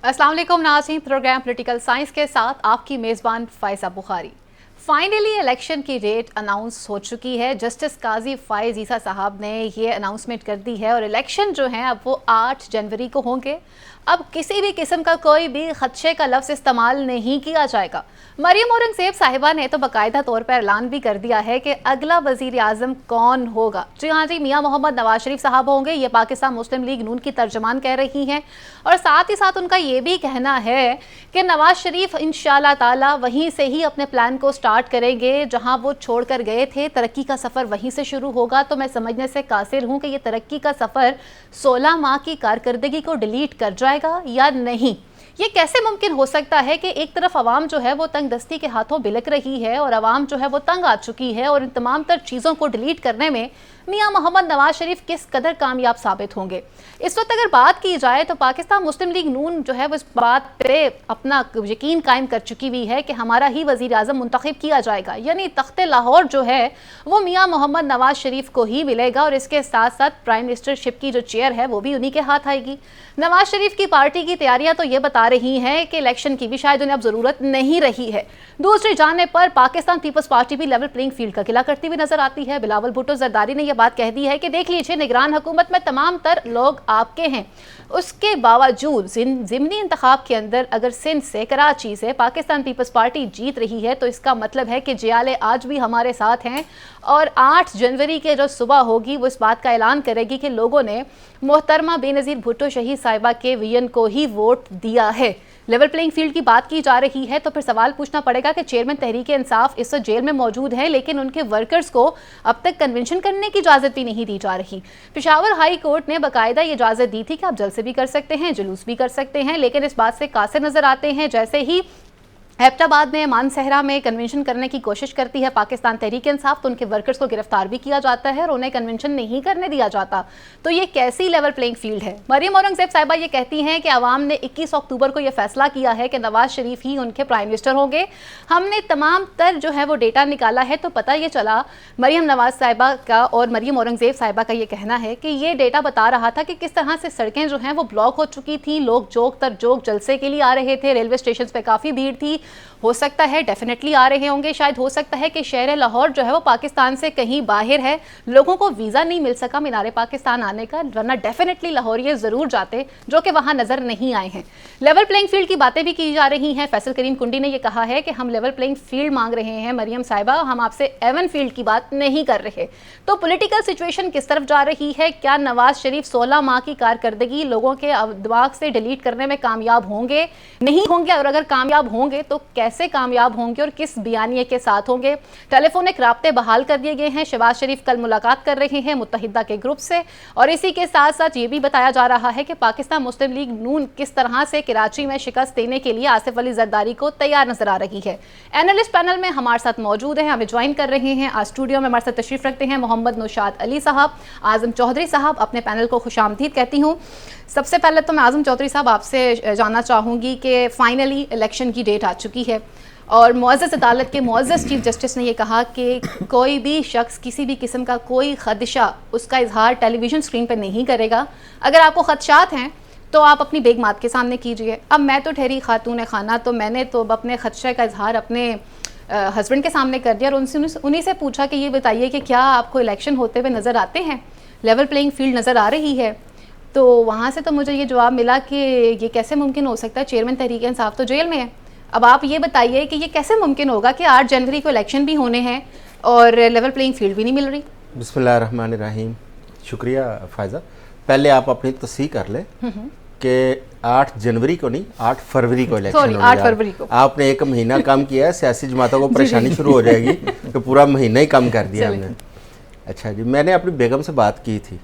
अस्सलाम वालेकुम नाज़रीन, प्रोग्राम पॉलिटिकल साइंस के साथ आपकी मेज़बान फ़ाइज़ा बुखारी। फाइनली इलेक्शन की डेट अनाउंस हो चुकी है। जस्टिस काजी फ़ाइज़ ईसा साहब ने ये अनाउंसमेंट कर दी है और इलेक्शन जो है अब वो 8 जनवरी को होंगे। अब किसी भी किस्म का कोई भी खदशे का लफ्ज़ इस्तेमाल नहीं किया जाएगा। मरियम औरंगज़ेब साहिबा ने तो बाकायदा तौर पर ऐलान भी कर दिया है कि अगला वज़ीर आज़म कौन होगा। जी हाँ जी, मियाँ मोहम्मद नवाज शरीफ साहब होंगे, ये पाकिस्तान मुस्लिम लीग नून की तर्जमान कह रही हैं। और साथ ही साथ उनका ये भी कहना है कि नवाज शरीफ इंशाअल्लाह ताला वहीं से ही अपने प्लान को स्टार्ट करेंगे जहां वो छोड़कर गए थे। तरक्की का सफ़र वहीं से शुरू होगा। तो मैं समझने से कासिर हूं कि ये तरक्की का सफ़र 16 माह की कारकर्दगी को डिलीट कर जाएगा या नहीं। ये कैसे मुमकिन हो सकता है कि एक तरफ आवाम जो है वो तंग दस्ती के हाथों बिलक रही है और आवाम जो है वो तंग आ चुकी है, और इन तमाम तर चीज़ों को डिलीट करने में मियाँ मोहम्मद नवाज शरीफ किस कदर कामयाब साबित होंगे। इस वक्त अगर बात की जाए तो पाकिस्तान मुस्लिम लीग नून जो है वो इस बात पे अपना यकीन कायम कर चुकी हुई है कि हमारा ही वज़ीर आज़म मुंतखब किया जाएगा, यानी तख्ते लाहौर जो है वो मियाँ मोहम्मद नवाज शरीफ को ही मिलेगा और इसके साथ साथ प्राइम मिनिस्टरशिप की जो चेयर है वो भी उन्हीं के हाथ आएगी। नवाज शरीफ की पार्टी की तैयारियां तो ये बता रही हैं कि इलेक्शन की भी शायद उन्हें अब ज़रूरत नहीं रही है। दूसरी जाने पर पाकिस्तान पीपल्स पार्टी भी लेवल प्लेइंग फील्ड का किला करती हुई नजर आती है। बिलावल भुट्टो जरदारी ने यह बात कह दी है कि देख लीजिए, निगरान हुकूमत में तमाम तर लोग आपके हैं, उसके बावजूद ज़िमनी इंतखाब के अंदर अगर सिंध से, कराची से पाकिस्तान पीपल्स पार्टी जीत रही है तो इसका मतलब है कि जियाले आज भी हमारे साथ हैं। और 8 जनवरी के जो सुबह होगी वो इस बात का ऐलान करेगी कि लोगों ने मोहतरमा बेनज़ीर भुट्टो शहीद साहिबा के विजन को ही वोट दिया है। लेवल प्लेइंग फील्ड की बात की जा रही है तो फिर सवाल पूछना पड़ेगा कि चेयरमैन तहरीक इंसाफ इस वक्त जेल में मौजूद है, लेकिन उनके वर्कर्स को अब तक कन्वेंशन करने की इजाज़त भी नहीं दी जा रही। पेशावर हाई कोर्ट ने बाकायदा ये इजाज़त दी थी कि आप जलसे भी कर सकते हैं, जुलूस भी कर सकते हैं, लेकिन इस बात से कासिर नजर आते हैं जैसे ही एबटाबाद में मानसहरा में कन्वेंशन करने की कोशिश करती है पाकिस्तान तहरीक इंसाफ तो उनके वर्कर्स को गिरफ्तार भी किया जाता है और उन्हें कन्वेंशन नहीं करने दिया जाता। तो ये कैसी लेवल प्लेइंग फील्ड है। मरियम औरंगज़ेब साहिबा ये कहती हैं कि आवाम ने 21 अक्टूबर को यह फैसला किया है कि नवाज शरीफ ही उनके प्राइम मिनिस्टर होंगे। हमने तमाम तर जो है वो डेटा निकाला है तो पता ये चला, मरियम नवाज साहिबा का और मरियम औरंगज़ेब साहिबा का ये कहना है कि ये डेटा बता रहा था कि किस तरह से सड़कें जो हैं वो ब्लॉक हो चुकी थी, लोग जोक तर जोक जलसे के लिए आ रहे थे, रेलवे स्टेशन पर काफ़ी भीड़ थी। हो सकता है डेफिनेटली आ रहे होंगे, शायद हो सकता है कि शहर लाहौर जो है वो पाकिस्तान से कहीं बाहर है, लोगों को वीज़ा नहीं मिल सका मीनारे पाकिस्तान आने का, वरना डेफिनेटली लाहौरिये ज़रूर जाते जो कि वहाँ नज़र नहीं आए हैं। लेवल प्लेइंग फील्ड की बातें भी की जा रही हैं। फैसल करीम कुंडी ने यह कहा है कि हम लेवल प्लेइंग फील्ड मांग रहे हैं मरियम साहिबा, हम आपसे एवन फील्ड की बात नहीं कर रहे। तो पॉलिटिकल सिचुएशन किस तरफ जा रही है? क्या नवाज शरीफ 16 माह की कारकर्दगी लोगों के दिमाग से डिलीट करने में कामयाब होंगे, नहीं होंगे? और अगर कामयाब होंगे तो कैसे कामयाब होंगे और किस बयानिए के साथ होंगे? टेलीफोनिक राब्ते बहाल कर दिए गए हैं। शहबाज शरीफ कल मुलाकात कर रहे हैं मुत्तहिदा के ग्रुप से, और इसी के साथ साथ ये भी बताया जा रहा है कि पाकिस्तान मुस्लिम लीग नून किस तरह से कराची में शिकस्त देने के लिए आसिफ अली जरदारी को तैयार नजर आ रही है। एनालिस्ट पैनल में हमारे साथ मौजूद हैं, हमें ज्वाइन कर रहे हैं। आज स्टूडियो में हमारे साथ तशरीफ रखते हैं मोहम्मद नौशाद अली साहब, आजम चौधरी साहब। अपने पैनल को खुशामदीद कहती हूँ। सबसे पहले तो मैं आजम चौधरी साहब आपसे जानना चाहूँगी कि फाइनली इलेक्शन की डेट आ चुकी है और मुअज़्ज़ज़ अदालत के मुअज़्ज़ज़ चीफ जस्टिस ने यह कहा कि कोई भी शख्स किसी भी किस्म का कोई खदशा उसका इजहार टेलीविज़न स्क्रीन पर नहीं करेगा। अगर आपको खदशात हैं तो आप अपनी बेगमात के सामने कीजिए। अब मैं तो ठहरी खातून खाना, तो मैंने तो अपने खदशे का इजहार अपने हस्बैंड के सामने कर दिया और उनसे उन्हीं से पूछा कि ये बताइए कि क्या आपको इलेक्शन होते हुए नज़र आते हैं, लेवल प्लेइंग फील्ड नज़र आ रही है? तो वहाँ से तो मुझे ये जवाब मिला कि ये कैसे मुमकिन हो सकता है, चेयरमैन तहरीक इंसाफ तो जेल में है। अब आप ये बताइए कि ये कैसे मुमकिन होगा कि 8 जनवरी को इलेक्शन भी होने हैं और लेवल प्लेइंग फील्ड भी नहीं मिल रही? बिस्मिल्लाहिर्रहमानिर्रहीम। शुक्रिया फ़ायज़ा। पहले आप अपनी तस्दीक कर लें कि 8 जनवरी को नहीं, 8 फरवरी को इलेक्शन 8 फरवरी को आपने 1 महीना कम किया है, सियासी जमातों को परेशानी शुरू हो जाएगी कि पूरा महीना ही कम कर दिया हमने। अच्छा जी, मैंने अपनी बेगम से बात की थी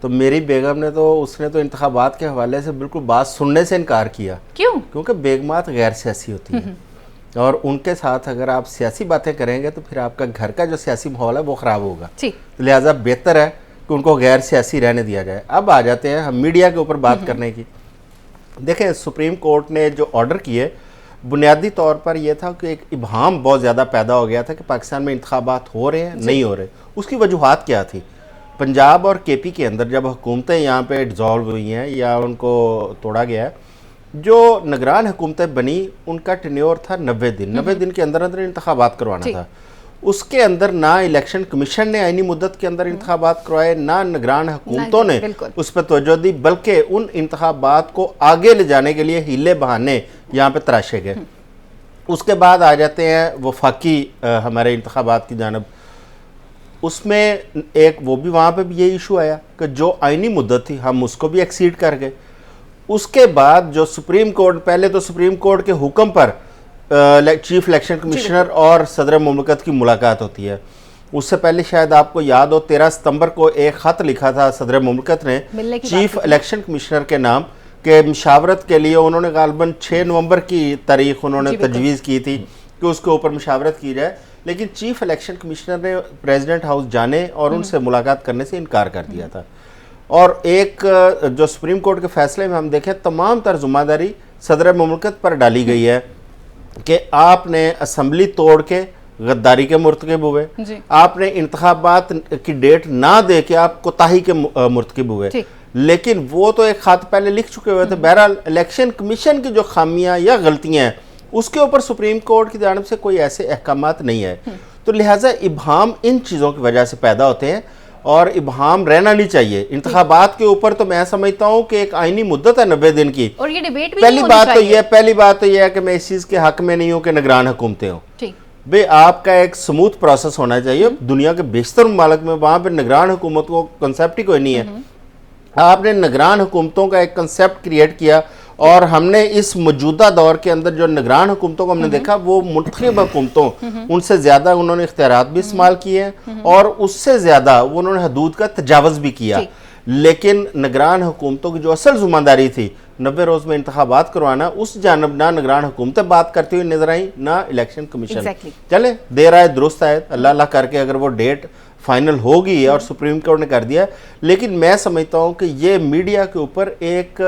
तो मेरी बेगम ने तो उसने तो इंतखाबात के हवाले से बिल्कुल बात सुनने से इनकार किया। क्यों? क्योंकि बेगमात गैर सियासी होती है और उनके साथ अगर आप सियासी बातें करेंगे तो फिर आपका घर का जो सियासी माहौल है वो ख़राब होगा। तो लिहाजा बेहतर है कि उनको गैर सियासी रहने दिया जाए। अब आ जाते हैं हम मीडिया के ऊपर बात करने की। देखें, सुप्रीम कोर्ट ने जो ऑर्डर किए बुनियादी तौर पर यह था कि एक इबहाम बहुत ज़्यादा पैदा हो गया था कि पाकिस्तान में इंतखाबात हो रहे हैं, नहीं हो रहे। उसकी वजूहात क्या थी? पंजाब और केपी के अंदर जब हुकूमतें यहाँ पे डिज़ोल्व हुई हैं या उनको तोड़ा गया है जो निगरान हुकूमतें बनी उनका टेन्योर था 90 दिन। 90 दिन के अंदर अंदर इंतखाबात करवाना था। उसके अंदर ना इलेक्शन कमीशन ने आईनी मुद्दत के अंदर इंतखाबात करवाए, ना निगरान हुकूमतों ने उस पर तवज्जो दी, बल्कि उन इंतखाबात को आगे ले जाने के लिए हीले बहाने यहाँ पे तराशे गए। उसके बाद आ जाते हैं वफाकी हमारे इंतखाबात की जानब। उसमें एक वो भी वहाँ पे भी ये इशू आया कि जो आईनी मुद्दत थी हम उसको भी एक्सीड कर गए। उसके बाद जो सुप्रीम कोर्ट, पहले तो सुप्रीम कोर्ट के हुक्म पर चीफ इलेक्शन कमिश्नर और सदर मुमलकत की मुलाकात होती है। उससे पहले शायद आपको याद हो 13 सितंबर को एक ख़त लिखा था सदर मुमलकत ने चीफ इलेक्शन कमिश्नर के नाम के मशावरत के लिए। उन्होंने गालबन 6 नवंबर की तारीख उन्होंने तजवीज़ की थी कि उसके ऊपर मशावरत की जाए, लेकिन चीफ इलेक्शन कमिश्नर ने प्रेसिडेंट हाउस जाने और उनसे मुलाकात करने से इनकार कर दिया था। और एक जो सुप्रीम कोर्ट के फैसले में हम देखें, तमाम तर ज़िम्मेदारी सदर मुमलकत पर डाली गई है कि आपने असम्बली तोड़ के गद्दारी के मुर्तकिब हुए, आपने इंतखाबात की डेट ना दे के आप कोताही के मुर्तकिब हुए। लेकिन वो तो एक खात पहले लिख चुके हुए थे। बहरहाल इलेक्शन कमीशन की जो खामियां या गलतियां हैं उसके ऊपर सुप्रीम कोर्ट की जानिब से कोई ऐसे अहकामात नहीं है। तो लिहाजा इबहाम इन चीज़ों की वजह से पैदा होते हैं और इबहाम रहना नहीं चाहिए। इंतखाबात के ऊपर तो मैं समझता हूँ कि एक आईनी मुद्दत है 90 दिन की, और ये डिबेट भी पहली बात तो यह है कि मैं इस चीज़ के हक में नहीं हूँ कि निगरान हुकूमतें हों। भाई आपका एक स्मूथ प्रोसेस होना चाहिए। दुनिया के बेशतर ममालिक में वहाँ पर निगरान हुकूमत को कंसेप्ट ही कोई नहीं है। आपने निगरान हुकूमतों का एक कंसेप्ट क्रिएट किया और हमने इस मौजूदा दौर के अंदर जो निगरान हुकूमतों को हमने देखा वो मुंतखब हुकूमतों उनसे ज़्यादा उन्होंने इख्तियारात भी इस्तेमाल किए हैं और उससे ज़्यादा उन्होंने हदूद का तजावज़ भी किया। लेकिन निगरान हुकूमतों की जो असल ज़िम्मेदारी थी 90 रोज़ में इंतखाबात करवाना, उस जानब ना निगरान हुकूमतें बात करती हुई नजर आई, ना इलेक्शन कमीशन। चले देर आए दुरुस्त आए, अल्लाह करके अगर वो डेट फाइनल होगी और सुप्रीम कोर्ट ने कर दिया। लेकिन मैं समझता हूँ कि ये मीडिया के ऊपर एक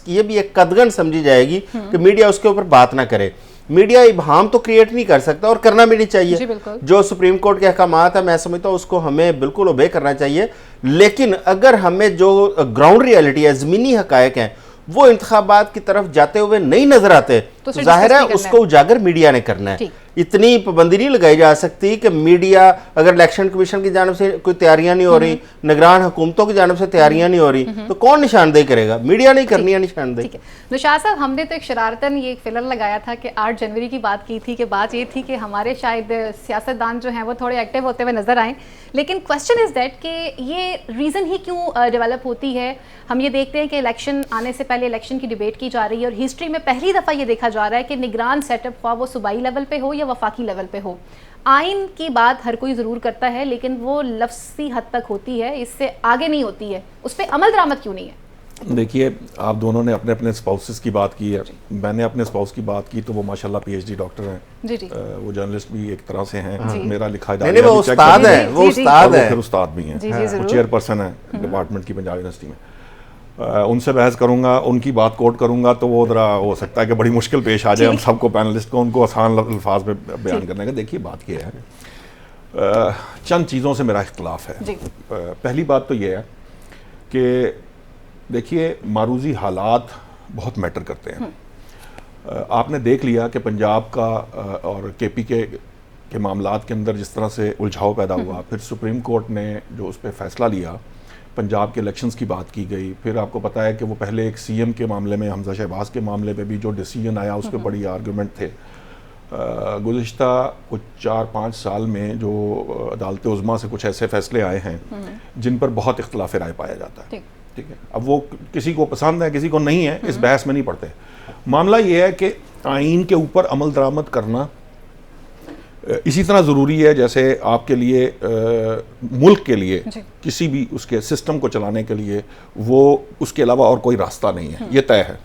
ये भी एक कदगन समझी जाएगी कि मीडिया उसके ऊपर बात ना करे। मीडिया इबहाम तो क्रिएट नहीं कर सकता और करना भी नहीं चाहिए। जो सुप्रीम कोर्ट के अहकामात है मैं समझता हूँ उसको हमें बिल्कुल ओबे करना चाहिए। लेकिन अगर हमें जो ग्राउंड रियलिटी है, ज़मीनी हकायक हैं, वो इंतखाबात की तरफ जाते हुए नहीं नजर आते तो जाहिर है उसको उजागर मीडिया ने करना है। इतनी पाबंदी नहीं लगाई जा सकती कि मीडिया, अगर इलेक्शन कमीशन की जानब से कोई तैयारियां नहीं हो रही, निगरान हुकूमतों की जानब से तैयारियां नहीं हो रही, तो कौन निशानदेही करेगा? मीडिया नहीं करनी है निशानदेही। निशात साहब, हमने तो एक शरारतन ये फिलर लगाया था कि 8 जनवरी की बात की थी कि बात ये थी कि हमारे शायद सियासतदान जो हैं वो थोड़े एक्टिव होते हुए नजर आए। लेकिन क्वेश्चन इज दैट कि ये रीज़न ही क्यों डेवलप होती है? हम ये देखते हैं कि इलेक्शन आने से पहले इलेक्शन की डिबेट की जा रही है और हिस्ट्री में पहली दफ़ा ये देखा जा रहा है कि निगरान सेटअप ख्वाह वो सूबाई लेवल पे हो या वफाकी लेवल पे हो, आइन की बात हर कोई ज़रूर करता है लेकिन वो लफ्ज़ी हद तक होती है, इससे आगे नहीं होती है। उस पर अमल दरामद क्यों नहीं है? देखिए, आप दोनों ने अपने अपने स्पाउसेस की बात की है, मैंने अपने स्पाउस की बात की तो वो माशाल्लाह PhD डॉक्टर हैं, वो जर्नलिस्ट भी एक तरह से हैं, मेरा लिखा वो उस्ताद है, वो उस्ताद है, फिर उस्ताद भी हैं, वो चेयरपर्सन है डिपार्टमेंट की पंजाब यूनिवर्सिटी में। उनसे बहस करूंगा, उनकी बात कोट करूंगा तो वो ज़रा हो सकता है कि बड़ी मुश्किल पेश आ जाए हम सबको, पैनलिस्ट को, उनको आसान अल्फाज में बयान करने का। देखिए बात क्या है, चंद चीज़ों से मेरा इख्तलाफ है। पहली बात तो ये है कि देखिए मारूजी हालात बहुत मैटर करते हैं। आपने देख लिया कि पंजाब का और KPK के मामलात के अंदर जिस तरह से उलझाव पैदा हुआ, फिर सुप्रीम कोर्ट ने जो उस पर फैसला लिया, पंजाब के इलेक्शंस की बात की गई, फिर आपको पता है कि वो पहले एक CM के मामले में, हमजा शहबाज के मामले में भी जो डिसीजन आया उस पर बड़ी आर्गूमेंट थे। गुज़िश्ता कुछ 4-5 साल में जो अदालत उज़्मा से कुछ ऐसे फैसले आए हैं जिन पर बहुत इख्तिलाफ राय पाया जाता है। ठीक है, अब वो किसी को पसंद है किसी को नहीं है, इस बहस में नहीं पड़ते। मामला ये है कि आइन के ऊपर अमल दरामद करना इसी तरह ज़रूरी है जैसे आपके लिए मुल्क के लिए किसी भी उसके सिस्टम को चलाने के लिए वो उसके अलावा और कोई रास्ता नहीं है, ये तय है।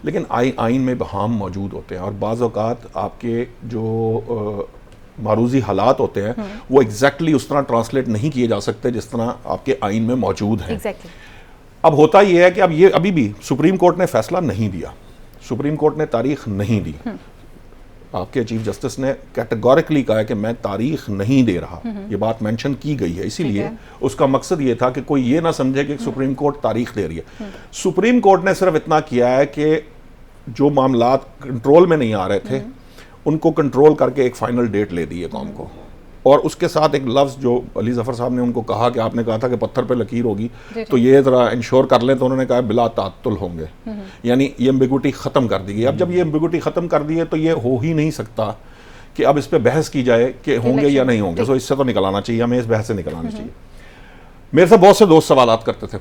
लेकिन आइन में बहाम मौजूद होते हैं और बाज़ औक़ात आपके जो मारूजी हालात होते हैं वो एग्जैक्टली उस तरह ट्रांसलेट नहीं किए जा सकते जिस तरह आपके आइन में मौजूद हैं। अब होता यह है कि अब ये अभी भी सुप्रीम कोर्ट ने फैसला नहीं दिया, सुप्रीम कोर्ट ने तारीख नहीं दी, आपके चीफ जस्टिस ने कैटेगोरिकली कहा है कि मैं तारीख नहीं दे रहा, ये बात मेंशन की गई है। इसीलिए उसका मकसद ये था कि कोई ये ना समझे कि सुप्रीम कोर्ट तारीख दे रही है। सुप्रीम कोर्ट ने सिर्फ इतना किया है कि जो मामलात कंट्रोल में नहीं आ रहे थे उनको कंट्रोल करके एक फाइनल डेट ले दी है कौम को। और उसके साथ एक लफ्ज़ जो अली ज़फ़र साहब ने उनको कहा कि आपने कहा था कि पत्थर पे लकीर होगी तो ये ज़रा इंश्योर कर लें, तो उन्होंने कहा बिला तात्तुल होंगे, यानी ये एम्बिगुइटी ख़त्म कर दी गई। अब जब ये एम्बिगुइटी ख़त्म कर दी है तो ये हो ही नहीं सकता कि अब इस पर बहस की जाए कि होंगे या नहीं होंगे। तो इससे तो निकल आना चाहिए, हमें इस बहस से निकल आना चाहिए। मेरे से बहुत से दोस्त सवालात करते थे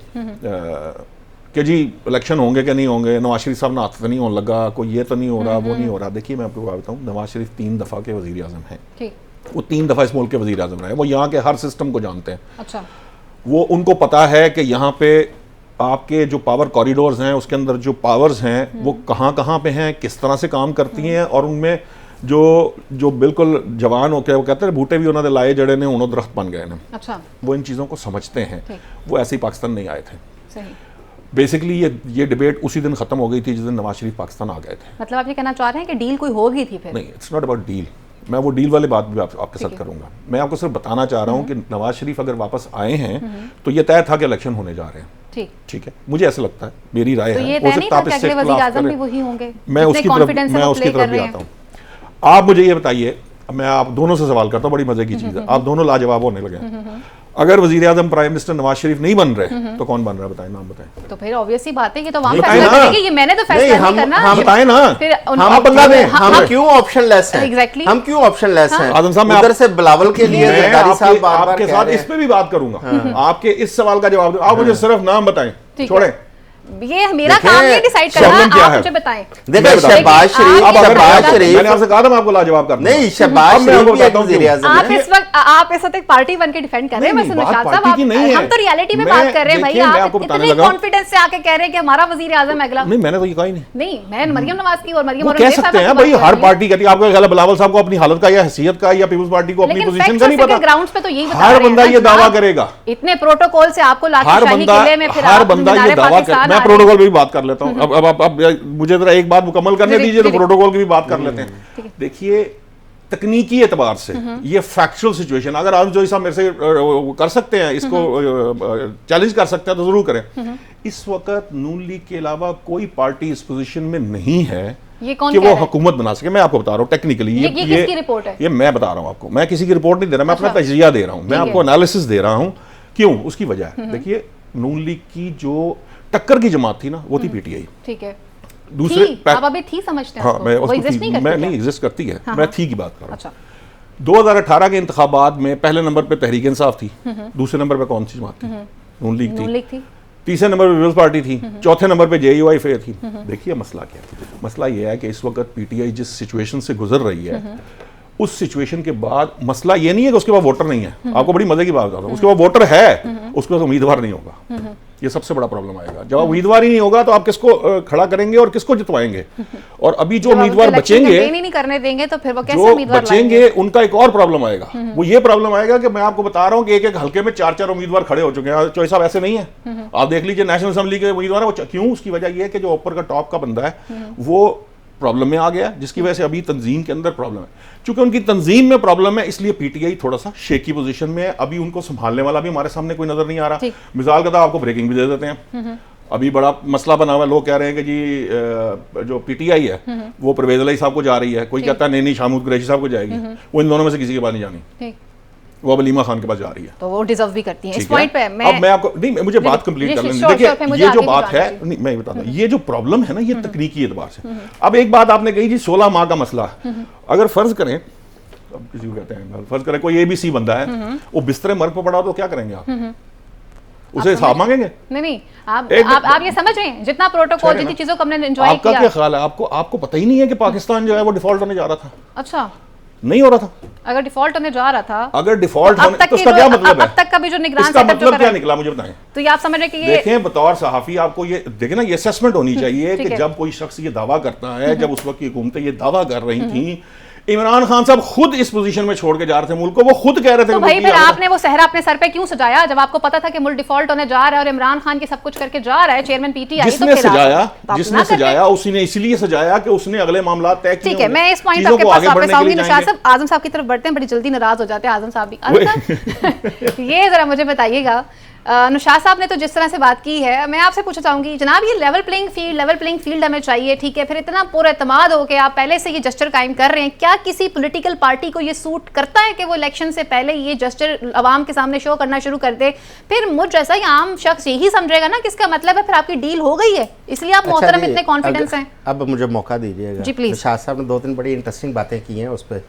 कि जी इलेक्शन होंगे कि नहीं होंगे, नवाज शरीफ साहब ना हाथ तो नहीं होने लगा, कोई ये तो नहीं हो रहा, वो नहीं हो रहा। देखिए मैं आपको बताऊँ, नवाज शरीफ 3 दफ़ा के वज़ीर आज़म हैं, वो 3 दफ़ा इस मुल्क के वज़ीर आज़म रहे, वो यहाँ के हर सिस्टम को जानते हैं। अच्छा। वो उनको पता है कि यहाँ पे आपके जो पावर कॉरिडोर्स हैं उसके अंदर जो पावर्स हैं वो कहाँ कहाँ पे हैं, किस तरह से काम करती हैं, और उनमें जो बिल्कुल जवान होकर वो कहते हैं बूटे भी उन्होंने लाए जड़े ने उन्होंने दरख्त बन गए ना। अच्छा। वो इन चीज़ों को समझते हैं, वो ऐसे ही पाकिस्तान नहीं आए थे। सही। बेसिकली ये डिबेट उसी दिन खत्म हो गई थी जिस दिन नवाज शरीफ पाकिस्तान आ गए थे। मतलब आप ये कहना चाह रहे हैं कि डील कोई हो गई थी फिर? नहीं, इट्स नॉट अबाउट डील। मैं वो डील वाली बात भी आपके साथ करूंगा। मैं आपको सिर्फ बताना चाह रहा हूँ कि नवाज शरीफ अगर वापस आए हैं तो ये तय था कि इलेक्शन होने जा रहे हैं। ठीक है, मुझे ऐसा लगता है, मेरी राय है। हो सकता है आप इससे इख्तिलाफ करें। मैं उसकी तरफ भी आता हूँ। आप मुझे ये बताइए, मैं आप दोनों से सवाल करता हूँ, बड़ी मजे की चीज़ है, आप दोनों लाजवाब होने लगे। अगर वजीर आजम प्राइम मिनिस्टर नवाज शरीफ नहीं बन रहे तो कौन बन रहा है, बताएं, नाम बताएं। तो फिर ऑब्वियस ही बात है कि तो वहां फैसला करेंगे, ये मैंने तो फैसला नहीं करना। हम बताएं ना, फिर आप बंदा दें। हम क्यों ऑप्शन लेस हैं? एग्जैक्टली, हम क्यों ऑप्शन लेस हैं? आजम साहब, मैं उधर से बिलावल के लिए आपके साथ इस पे भी बात करूंगा, आपके इस सवाल का जवाब दो। आप मुझे सिर्फ नाम बताएं, छोड़ें, ये मेरा काम नहीं डिसाइड करना, आप मुझे बताएं। देखिए शहबाज शरीफ, मैंने आपसे कहा था मैं आपको लाजवाब कर दूंगा। नहीं, शहबाज शरीफ भी एक वज़ीर आज़म है। आप इस वक्त एक पार्टी बन के डिफेंड कर रहे हैं। मैं निशात साहब, हम तो रियलिटी में बात कर रहे हैं भाई। आप इतने कॉन्फिडेंस से आके कह रहे हैं कि हमारा वज़ीर आज़म अगला। नहीं, मैंने तो ये कहा ही नहीं। नहीं, मैं मरियम नवाज की और मरियम कह सकते हैं भाई, हर पार्टी कहती है। आपको ख्याल है बिलावल साहब को अपनी हालत का या हैसियत का या पीपल्स पार्टी को अपनी पोजीशन का नहीं पता? ग्राउंड्स पे तो यही हर बंदा ये दावा करेगा, इतने प्रोटोकॉल से आपको लाठीशाही किले में फिर हर बंदा ये दावा कर। मैं प्रोटोकॉल पे भी बात कर लेता हूं। अब मुझे जरा एक बात मुकम्मल करने दीजिए तो प्रोटोकॉल की भी बात कर लेते हैं। देखिए, तकनीकी एतबार से ये फैक्चुअल सिचुएशन, अगर आजम जोई साहब मेरे से कर सकते हैं, इसको चैलेंज कर सकते हैं तो जरूर करें। इस वक्त नून लीग के अलावा कोई पार्टी इस पोजीशन में नहीं है कि वो हुकूमत बना सके। मैं आपको बता रहा हूँ टेक्निकली, ये किसकी रिपोर्ट है? ये मैं बता रहा हूँ आपको। मैं किसी की रिपोर्ट नहीं दे रहा, मैं अपना तजिया दे रहा हूँ, मैं आपको एनालिसिस दे रहा हूँ। क्यों? उसकी वजह है, देखिए नून लीग की जो टक्कर की जमात थी ना, वो थी पीटीआई। ठीक है, दूसरे आप अभी थी समझते हैं? हाँ, मैं नहीं एग्जिस्ट करती है, मैं थी की बात कर रहा हूँ। 2018 के इंतखाबात में पहले नंबर पे तहरीक इंसाफ थी, दूसरे नंबर पे कौन सी जमात थी? नून लीग थी। तीसरे नंबर पे पीपल्स पार्टी थी, चौथे नंबर पे जेयूआई थी। देखिए मसला क्या है, मसला ये है कि इस वक्त पीटीआई जिस सिचुएशन से गुजर रही है, उस सिचुएशन के बाद मसला ये नहीं है कि उसके बाद वोटर नहीं है। आपको बड़ी मजे की बात बताता हूं, उसके बाद वोटर है, उसके बाद उम्मीदवार नहीं होगा। ये सबसे बड़ा प्रॉब्लम आएगा। जब उम्मीदवार ही नहीं होगा तो आप किसको खड़ा करेंगे और किसको जितवाएंगे? और अभी जो उम्मीदवार बचेंगे, नहीं करने देंगे तो फिर वो कैसे उम्मीदवार बचेंगे, उनका एक और प्रॉब्लम आएगा। वो ये प्रॉब्लम आएगा कि मैं आपको बता रहा हूं कि एक एक हल्के में 4-4 उम्मीदवार खड़े हो चुके हैं। चौई साहब ऐसे नहीं है, आप देख लीजिए नेशनल असेंबली के उम्मीदवार है वो क्यों? उसकी वजह यह है कि जो ऊपर का टॉप का बंदा है वो प्रॉब्लम में आ गया, जिसकी वजह से अभी तंजीम के अंदर प्रॉब्लम है। चूंकि उनकी तंजीम में प्रॉब्लम है, इसलिए पीटीआई थोड़ा सा शेकी पोजीशन में है। अभी उनको संभालने वाला भी हमारे सामने कोई नजर नहीं आ रहा। मिसाल का आपको ब्रेकिंग भी दे देते हैं। अभी बड़ा मसला बना हुआ है, लोग कह रहे हैं कि जी जो पीटीआई है वो परवेज अली साहब को जा रही है, कोई कहता है नहीं शाहमूद कुरैशी साहब को जाएगी। वो इन दोनों में से किसी के पास नहीं जानी, वो अब अलीमा खान के पास जा रही है, तो वो डिजर्व भी करती हैं। इस पॉइंट पे मैं आपको नहीं, मुझे बात कंप्लीट कर लेने देखिए, ये जो बात है नहीं मैं बताता हूं, ये जो प्रॉब्लम है ना, ये तकनीकी एतबार से। अब एक बात आपने कही जी 16 माह का मसला, अगर फर्ज करें, अब किसी को कहते हैं फर्ज करें कोई एबीसी बंदा है, वो बिस्तरे मर्ग पर पड़ा तो क्या करेंगे आप? उसे हिसाब मांगेंगे? नहीं, आप ये समझ रहे हैं जितना प्रोटोकॉल, जितनी चीजों को हमने एंजॉय किया। आपका क्या ख्याल है? आपको पता ही नहीं है कि पाकिस्तान जो है वो डिफॉल्ट होने जा रहा था? अच्छा, नहीं हो रहा था। अगर डिफॉल्ट होने जा रहा था, अगर डिफॉल्ट होने तो उसका क्या मतलब है? अब तक का भी जो निगरान सेटअप मतलब क्या निकला मुझे बताएं। तो ये आप समझ रहे हैं कि ये देखें, बतौर सहाफी आपको ये देखें ना, ये असेसमेंट होनी चाहिए कि जब कोई शख्स ये दावा करता है, जब उस वक्त की हुकूमतें ये दावा कर रही थी, इमरान खान साहब खुद इस पोजीशन में छोड़ के जा रहे थे मुल्क को, वो खुद कह रहे थे। तो भाई फिर आपने वो सहरा अपने सर पे क्यों सजाया जब आपको पता था कि मुल्क डिफॉल्ट होने जा रहा है और इमरान खान की सब कुछ करके जा रहा है, चेयरमैन पीटीआई? जिसने सजाया उसने इसलिए सजाया कि उसने अगले मामला तय किए। ठीक है, मैं इस पॉइंट आपके पास वापस आऊंगी। निशात साहब, आजम साहब की तरफ बढ़ते हैं, बड़ी जल्दी नाराज हो जाते हैं आजम साहब भी। ये जरा मुझे बताइएगा, नुशाद साहब ने तो जिस तरह से बात की है, मैं आपसे पूछना चाहूंगी जनाब, ये लेवल प्लेइंग फील्ड हमें चाहिए, ठीक है, फिर इतना पुरएतमाद हो के आप पहले से ये जस्टर कायम कर रहे हैं, क्या किसी पॉलिटिकल पार्टी को ये सूट करता है कि वो इलेक्शन से पहले ये जस्टर आवाम के सामने शो करना शुरू कर दे? फिर मुझ जैसा ही आम शख्स यही समझेगा ना कि इसका मतलब है फिर आपकी डील हो गई है, इसलिए आप मोहतरम इतने कॉन्फिडेंस हैं। अब मुझे मौका दीजिएगा जी प्लीज। नुशाद साहब ने 2-3 बड़ी इंटरेस्टिंग बातें की हैं उस पर।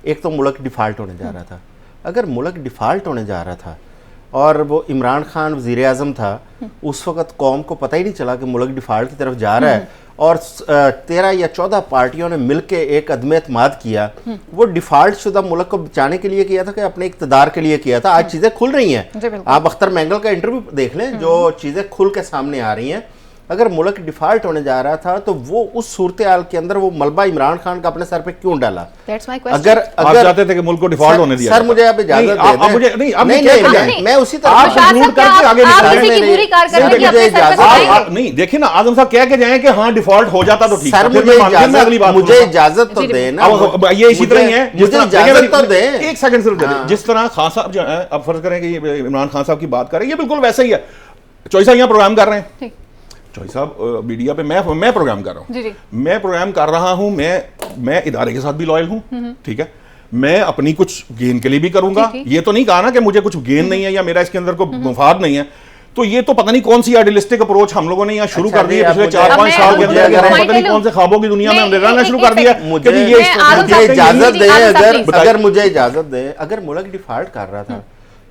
एक तो मुल्क डिफ़ाल्ट होने जा रहा था, अगर मुल्क डिफ़ाल्ट होने जा रहा था और वो इमरान खान वज़ीर आज़म था, उस वक़्त कौम को पता ही नहीं चला कि मुल्क डिफ़ाल्ट की तरफ जा रहा है, और 13 या 14 पार्टियों ने मिलकर एक अदम एतमाद किया। वो डिफ़ाल्ट शुदा मुल्क को बचाने के लिए किया था कि अपने इक़्तिदार के लिए किया था। आज चीज़ें खुल रही हैं, आप अख्तर मैंगल का इंटरव्यू देख लें, जो चीज़ें खुल के सामने आ रही हैं। अगर मुल्क डिफ़ाल्ट होने जा रहा था तो वो उस सूरत हाल के अंदर वो मलबा इमरान खान का अपने सर पे क्यों डाला? अगर आप चाहते थे कि मुल्क को डिफ़ॉल्ट होने दिया सर, मुझे आप इजाजत दे दें। मैं उसी तरह नहीं, देखिए ना, आजम साहब कह के जाए कि हाँ डिफ़ॉल्ट हो जाता तो ठीक, सर मुझे इजाजत तो दें। ये इसी तरह ही है, मुझे इजाजत तो दें। एक सेकंड सिर्फ, जिस तरह खान साहब जो है, अब फर्ज करें कि इमरान खान साहब की बात कर रहे हैं, ये बिल्कुल वैसा ही है। चौधरी साहब यहाँ प्रोग्राम कर रहे हैं, चौधरी साहब मीडिया पे मैं प्रोग्राम कर रहा हूँ, मैं प्रोग्राम कर रहा हूँ, मैं इदारे के साथ भी लॉयल हूँ, ठीक है, मैं अपनी कुछ गेन के लिए भी करूंगा। ये तो नहीं कहा ना कि मुझे कुछ गेन नहीं है या मेरा इसके अंदर कोई मुफाद नहीं है। तो ये तो पता नहीं कौन सी आइडियलिस्टिक अप्रोच हम लोगों ने यहाँ शुरू कर दी है पिछले 4-5 साल के अंदर, पता नहीं कौन से ख्वाबों की दुनिया में हमने रहना शुरू कर दिया। मुझे इजाजत दें, अगर मुझे इजाजत दें, अगर मुल्क डिफ़ॉल्ट कर रहा था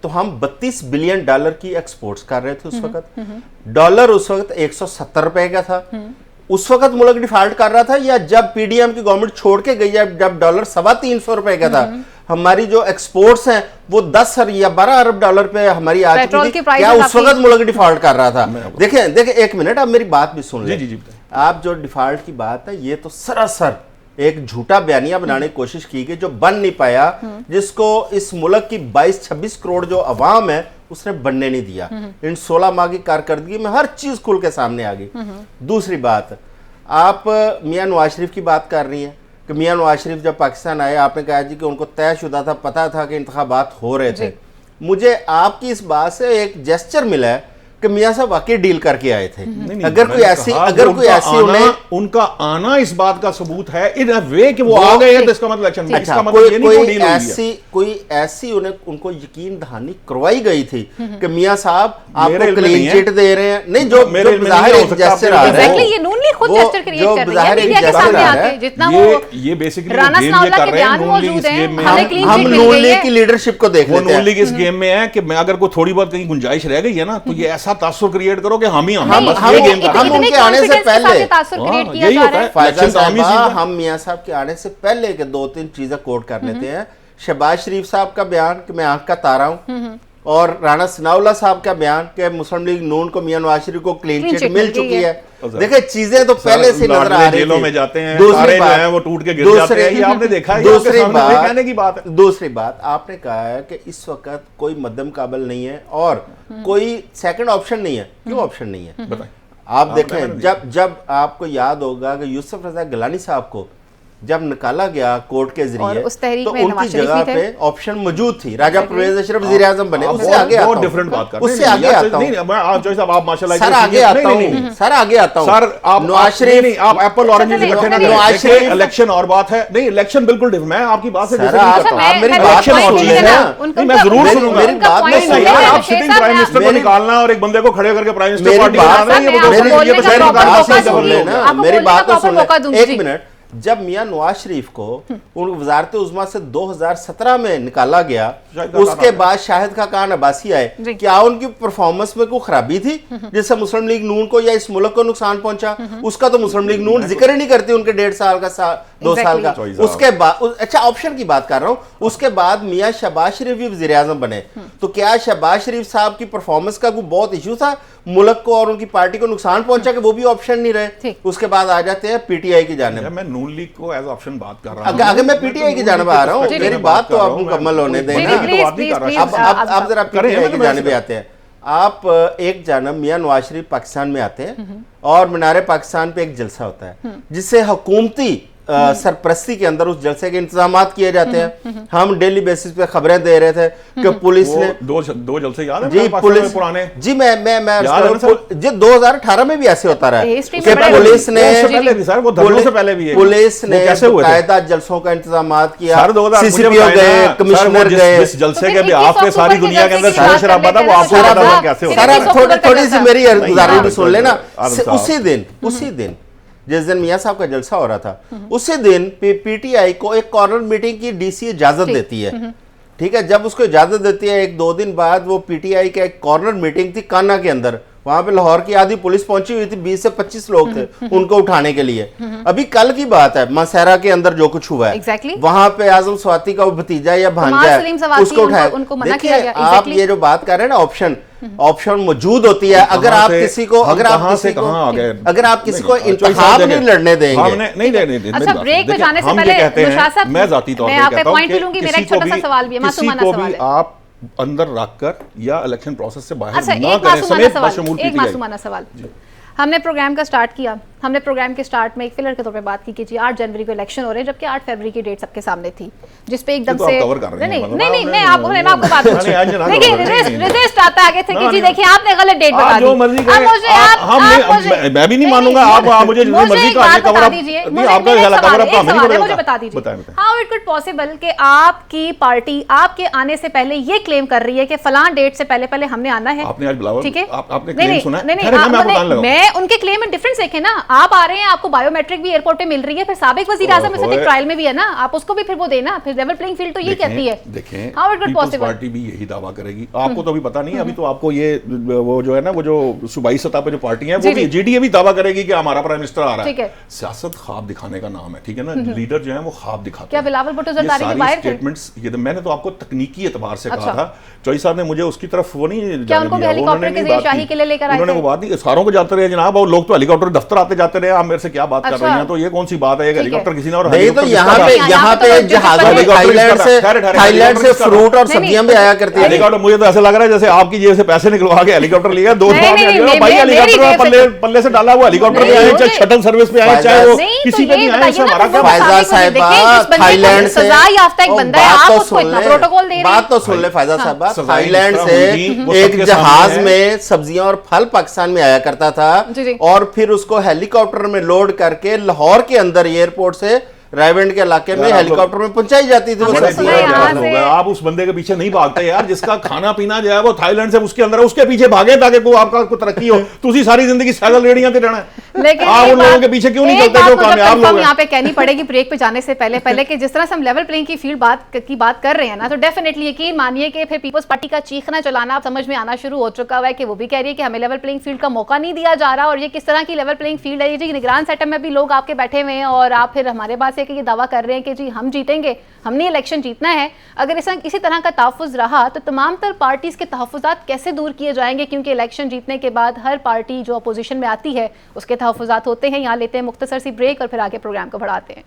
तो हम $32 बिलियन की एक्सपोर्ट्स कर रहे थे उस वक्त। डॉलर उस वक्त 170 रुपए का था। उस वक्त मुल्क डिफ़ॉल्ट कर रहा था, या जब पीडीएम की गवर्नमेंट छोड़ के गई, जब डॉलर $325 रुपए का था, हमारी जो एक्सपोर्ट्स हैं वो 10 या 12 अरब डॉलर पे हमारी आ चुकी थी, क्या उस वक्त मुल्क डिफ़ॉल्ट कर रहा था? देखें एक मिनट, आप मेरी बात भी सुन लें। आप जो डिफ़ॉल्ट की बात है, ये तो सरासर एक झूठा बयानिया बनाने की कोशिश की गई जो बन नहीं पाया, जिसको इस मुल्क की 22-26 करोड़ जो अवाम है उसने बनने नहीं दिया। इन 16 माह की कारकर्दगी में हर चीज खुल के सामने आ गई। दूसरी बात, आप मियां नवाज शरीफ की बात कर रही हैं कि मियां नवाज शरीफ जब पाकिस्तान आए, आपने कहा जी कि उनको तयशुदा था, पता था कि इंतखाबात हो रहे थे। मुझे आपकी इस बात से एक जेस्चर मिला है कि मियां साहब वाकई डील करके आए थे। अगर कोई ऐसी उनका आना इस बात का सबूत है इन अ वे कि वो आ गए हैं, तो इसका मतलब इलेक्शन में, इसका मतलब ये नहीं कोई ऐसी उनको यकीन दहानी करवाई गई थी कि मियां साहब आपको क्लीन चिट दे रहे हैं। नहीं, जो बाहर एक जेस्चर आ रहा है, ये नून लीग खुद जेस्चर क्रिएट कर रही है मीडिया के सामने आके, जितना वो ये बेसिकली राना सनाउल्लाह के बयान मौजूद है, हम नून लीग की लीडरशिप को देख लेते हैं। नून लीग इस गेम में है कि अगर कोई थोड़ी बहुत कहीं गुंजाइश रह गई है ना, तो ये ऐसा तासुर क्रिएट करो कि हम ही हम उनके आने से पहले यही होता है। हम मियां साहब के आने से पहले के 2-3 चीजें कोट कर लेते हैं। शहबाज शरीफ साहब का बयान कि मैं आंख का तारा हूं, और राना सनाउल्लाह साहब का बयान कि मुस्लिम लीग नून को मियां नवाज शरीफ को क्लीन चिट मिल चुकी है। देखिए, चीजें तो पहले से नजर आ रही थी। जेलों में जाते हैं, सारे जो हैं वो टूट के गिर जाते हैं, ये आपने देखा है। दूसरी बात आपने कहा है कि इस वक्त कोई मध्यम काबिल नहीं है और कोई सेकंड ऑप्शन नहीं है। क्यों ऑप्शन नहीं है बताएं? आप देखें, जब आपको याद होगा कि यूसुफ रजा गिलानी साहब को जब निकाला गया कोर्ट के जरिए, तो उनकी जगह पे ऑप्शन मौजूद थी। राजा परवेज अशरफ वज़ीर आज़म बने। उससे आगे आता हूं, डिफरेंट बात कर, उससे आगे आता हूं। आप माशाल्लाह सर आगे आता हूं, सर आगे आता हूं। सर आप नवाज शरीफ नहीं, आप एप्पल ऑरेंज इकट्ठे ना करें। इलेक्शन और बात है, नहीं इलेक्शन बिल्कुल डिफरेंट। मैं आपकी बात से आप मेरी बात सुन लेना, मैं जरूर सुनूंगा। मेरी बात में सुन लेना। आप सिटिंग प्राइम मिनिस्टर को निकालना और एक बंदे को खड़े करके प्राइम मिनिस्टर पार्टी बना रहे हैं, मेरी बात तो सुन ले एक मिनट। जब मियां नवाज शरीफ को वजारत उज़्मा से 2017 में निकाला गया, उसके बाद शाहिद खान अब्बासी आए, क्या उनकी परफॉर्मेंस में कोई खराबी थी जिससे मुस्लिम लीग नून को या इस मुल्क को नुकसान पहुंचा? उसका तो मुस्लिम लीग नून जिक्र ही नहीं करती उनके 1.5 साल का 2 साल का। उसके बाद अच्छा ऑप्शन की बात कर रहा हूं, उसके बाद मियां शहबाज शरीफ भी वज़ीर आज़म बने, तो क्या शहबाज शरीफ साहब की परफॉर्मेंस का कोई बहुत इशू था मुल्क को और उनकी पार्टी को नुकसान पहुंचा कि वो भी ऑप्शन नहीं रहे? उसके बाद आ जाते हैं पीटीआई की जानिब। मैं नून लीग को एज ऑप्शन बात कर रहा हूं, अगर मैं पीटीआई की जानिब आ रहा हूं, मेरी बात तो आप मुकम्मल होने दें ना। अब जरा पीटीआई की जानिब आते हैं। आप एक जानब मियां नवाज शरीफ पाकिस्तान में आते हैं और मीनार पाकिस्तान पे एक जलसा होता है जिससे हुकूमती सरपरस्ती के अंदर उस जलसे के इंतजाम किए जाते हैं। हम डेली बेसिस पे खबरें दे रहे थे कि पुलिस ने दो जलसे याद है जी, पुलिस पुराने जी जी 2018 में भी ऐसे होता रहा है कि पुलिस ने पुलिस ने कायदा जलसों का इंतजाम किया, सीसीपीओ गए, कमिश्नर गए, जलसे के भी आपने सारी दुनिया के अंदर शोर शराबा था, वो आपको पता था कैसे होता है। थोड़ी सी मेरी गुजारिश भी सुन लेना। उसी दिन जिस दिन मियां साहब का जलसा हो रहा था, उसी दिन पीटीआई को एक कॉर्नर मीटिंग की डीसी इजाजत देती है। ठीक है, जब उसको इजाजत देती है, 1-2 दिन बाद वो पीटीआई का एक कॉर्नर मीटिंग थी कान्हा के अंदर, वहां पे लाहौर की आधी पुलिस पहुंची हुई थी, 20 से 25 लोग थे उनको उठाने के लिए। अभी कल की बात है, मासेरा के अंदर जो कुछ हुआ है, वहां पे आजम स्वाति का वो भतीजा या भांजा है, उसको उठाया। देखिए आप ये जो बात कर रहे हैं ना, ऑप्शन मौजूद होती है। अगर आप किसी को इंतखाब नहीं लड़ने देंगे, नहीं देंगे। अच्छा, ब्रेक में जाने से पहले मैं जाती तौर पे कहता हूं कि मेरा एक छोटा सा सवाल भी है, मासूमाना सवाल है। आप अंदर रखकर या इलेक्शन प्रोसेस से बाहर अच्छा, ना करें समेत बशमूल एक मासूमाना सवाल। हमने प्रोग्राम का स्टार्ट किया, हमने प्रोग्राम के स्टार्ट में एक फिलर के तौर पे बात की कि जी 8 जनवरी को इलेक्शन हो रहे हैं, जबकि 8 फरवरी की डेट सबके सामने थी, जिस पे एकदम से नहीं मैं आपको बात देखिए रिजिस्ट आता आगे थे कि जी देखिए आपने गलत डेट बता दी। मैं भी नहीं मानूंगा, आप मुझे मर्जी का कवर दीजिए, मुझे बता दीजिए हाउ इट कुड पॉसिबल कि आपकी पार्टी आपके आने से पहले ये क्लेम कर रही है कि फलां डेट से पहले हमने आना है। ठीक है, आपने क्लेम सुना? मैं उनके क्लेम में डिफरेंस देखे ना, आप आ रहे हैं, आपको बायोमेट्रिक भी एयरपोर्ट पे मिल रही है, फिर साबिक वजीर आज़म में से ट्रायल में भी है ना, आप उसको भी फिर वो देना, फिर लेवल प्लेइंग फील्ड तो ये कहती है। देखें, how it could possible, party भी यही दावा करेगी, आपको तो अभी पता नहीं है, अभी तो आपको ये वो जो है ना, वो जो सूबाई सतह पे जो पार्टी है, वो भी जीडीए भी दावा करेगी कि हमारा प्राइम मिनिस्टर आ रहा है। सियासत ख्वाब दिखाने का नाम है, ठीक है ना, लीडर जो है वो ख्वाब दिखाते हैं। क्या बिलावल भुट्टो जरदारी के बाहर थे? स्टेटमेंट्स ये मैंने तो आपको तकनीकी एतबार से कहा था, चौधरी साहब ने मुझे उसकी तरफ वो नहीं, क्या उनको हेलीकॉप्टर के जरिए शाही के लिए लेकर आए थे? उन्होंने वो बात नहीं, सारों को जाते रहे जनाब, और लोग तो हेलीकॉप्टर दफ्तर आते जाते रहे, आप मेरे से क्या बात कर रही हैं? तो ये कौन सी बात है, हेलीकॉप्टर किसी ने और नहीं, तो यहाँ पे जहाजों में थाईलैंड से फ्रूट और सब्जियां भी आया करती है। हेलीकॉप्टर मुझे तो ऐसा लग रहा है जैसे आपकी जेब से पैसे निकलवा के हेलीकॉप्टर लिया, 2 भाई हेलीकॉप्टर पल्ले से डाला हुआ हेलीकॉप्टर पे आए, चाहे शटल सर्विस पे आए, चाहे वो किसी पे भी आए, हमारा क्या? फैजा साहिबा थाईलैंड से एक बंदा है, आप उसको इतना प्रोटोकॉल दे रहे हैं। बात तो सुन ले फैजा साहिबा, थाईलैंड से एक जहाज में सब्जियां और फल पाकिस्तान में आया करता था, और फिर उसको हेलीकॉप्टर में लोड करके लाहौर के अंदर एयरपोर्ट से रायवेंड के इलाके में हेलीकॉप्टर में पहुंचाई जाती थी। आप उस बंदे के पीछे नहीं भागते यार, जिसका खाना पीना जो है वो थाईलैंड से उसके अंदर है, उसके पीछे भागे ताकि को आपका कोई तरक्की हो। तुसी सारी जिंदगी सैकल रेडियां पे रहना है, लेकिन आप उन लोगों के पीछे क्यों नहीं चलते जो कामयाब लोग हैं? यहाँ पे कहनी पड़ेगी ब्रेक पे जाने से पहले कि जिस तरह से हम लेवल प्लेइंग की फील्ड की बात कर रहे हैं ना, तो डेफिनेटली यकीन मानिए कि फिर पीपल्स पार्टी का चीखना चलाना आप समझ में आना शुरू हो चुका है कि वो भी कह रही है कि हमें लेवल प्लेइंग फील्ड का मौका नहीं दिया जा रहा, और ये किस तरह की लेवल प्लेइंग फील्ड है। ये निगरान सेटअप में भी लोग आपके बैठे हुए हैं, और आप फिर हमारे पास ये दावा कर रहे हैं कि जी हम जीतेंगे, हमने इलेक्शन जीतना है। अगर इसी तरह का तहफ़्फ़ुज़ रहा तो तमाम तर पार्टीज़ के तहफ़्फ़ुज़ात कैसे दूर किए जाएंगे, क्योंकि इलेक्शन जीतने के बाद हर पार्टी जो अपोजिशन में आती है उसके तहफ़्फ़ुज़ात होते हैं। यहाँ लेते हैं मुख्तसर सी ब्रेक और फिर आगे प्रोग्राम को बढ़ाते हैं।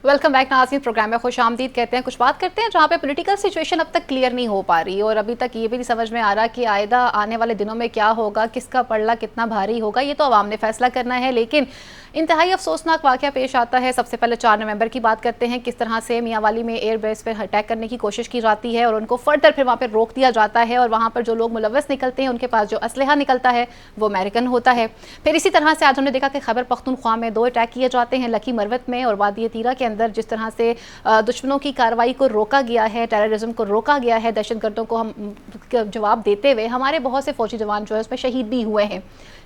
वेलकम बैक नाज़रीन, प्रोग्राम में खुश आमदीद कहते हैं। कुछ बात करते हैं जहाँ पे पॉलिटिकल सिचुएशन अब तक क्लियर नहीं हो पा रही, और अभी तक ये भी नहीं समझ में आ रहा कि आइंदा आने वाले दिनों में क्या होगा, किसका पलड़ा कितना भारी होगा, ये तो अवाम ने फैसला करना है। लेकिन इंतहाई अफसोसनाक वाक़या पेश आता है। सबसे पहले 4 नवंबर की बात करते हैं, किस तरह से मियांवाली में एयर बेस पर अटैक करने की कोशिश की जाती है और उनको फर्दर फिर वहाँ पर रोक दिया जाता है, और वहाँ पर जो लोग मुलव्वस निकलते हैं उनके पास जो असलहा निकलता है वो अमेरिकन होता है। फिर इसी तरह से आज हमने देखा कि खैबर पख्तूनख्वा में 2 अटैक किए जाते हैं, लकी मरवत में और वादी तीरा के अंदर। जिस तरह से दुश्मनों की कार्रवाई को रोका गया है, टेररिज्म को रोका गया है, दहशतगर्दों को हम जवाब देते हुए हमारे बहुत से फौजी जवान जो है उसमें शहीद भी हुए हैं।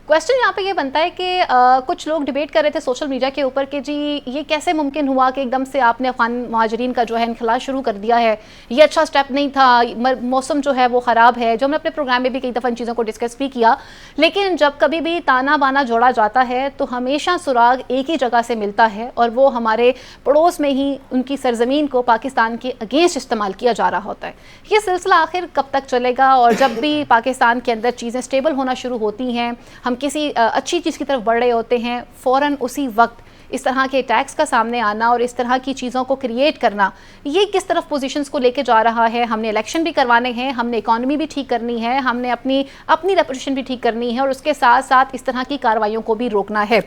क्वेश्चन यहाँ पे ये बनता है कि कुछ लोग डिबेट कर रहे थे सोशल मीडिया के ऊपर कि जी ये कैसे मुमकिन हुआ कि एकदम से आपने अफगान महाजरीन का जो है इनखला शुरू कर दिया है, ये अच्छा स्टेप नहीं था, मौसम जो है वो ख़राब है, जो हमने अपने प्रोग्राम में भी कई दफ़ा इन चीज़ों को डिस्कस भी किया। लेकिन जब कभी भी ताना बाना जोड़ा जाता है तो हमेशा सुराग एक ही जगह से मिलता है, और वो हमारे पड़ोस में ही उनकी सरजमीन को पाकिस्तान के अगेंस्ट इस्तेमाल किया जा रहा होता है। ये सिलसिला आखिर कब तक चलेगा? और जब भी पाकिस्तान के अंदर चीज़ें स्टेबल होना शुरू होती हैं, हम किसी अच्छी चीज़ की तरफ बढ़ रहे होते हैं, फ़ौरन उसी वक्त इस तरह के अटैक्स का सामने आना और इस तरह की चीज़ों को क्रिएट करना, ये किस तरफ पोजीशंस को लेके जा रहा है? हमने इलेक्शन भी करवाने हैं, हमने इकॉनमी भी ठीक करनी है, हमने अपनी रेपुटेशन भी ठीक करनी है और उसके साथ साथ इस तरह की कार्रवाइयों को भी रोकना है।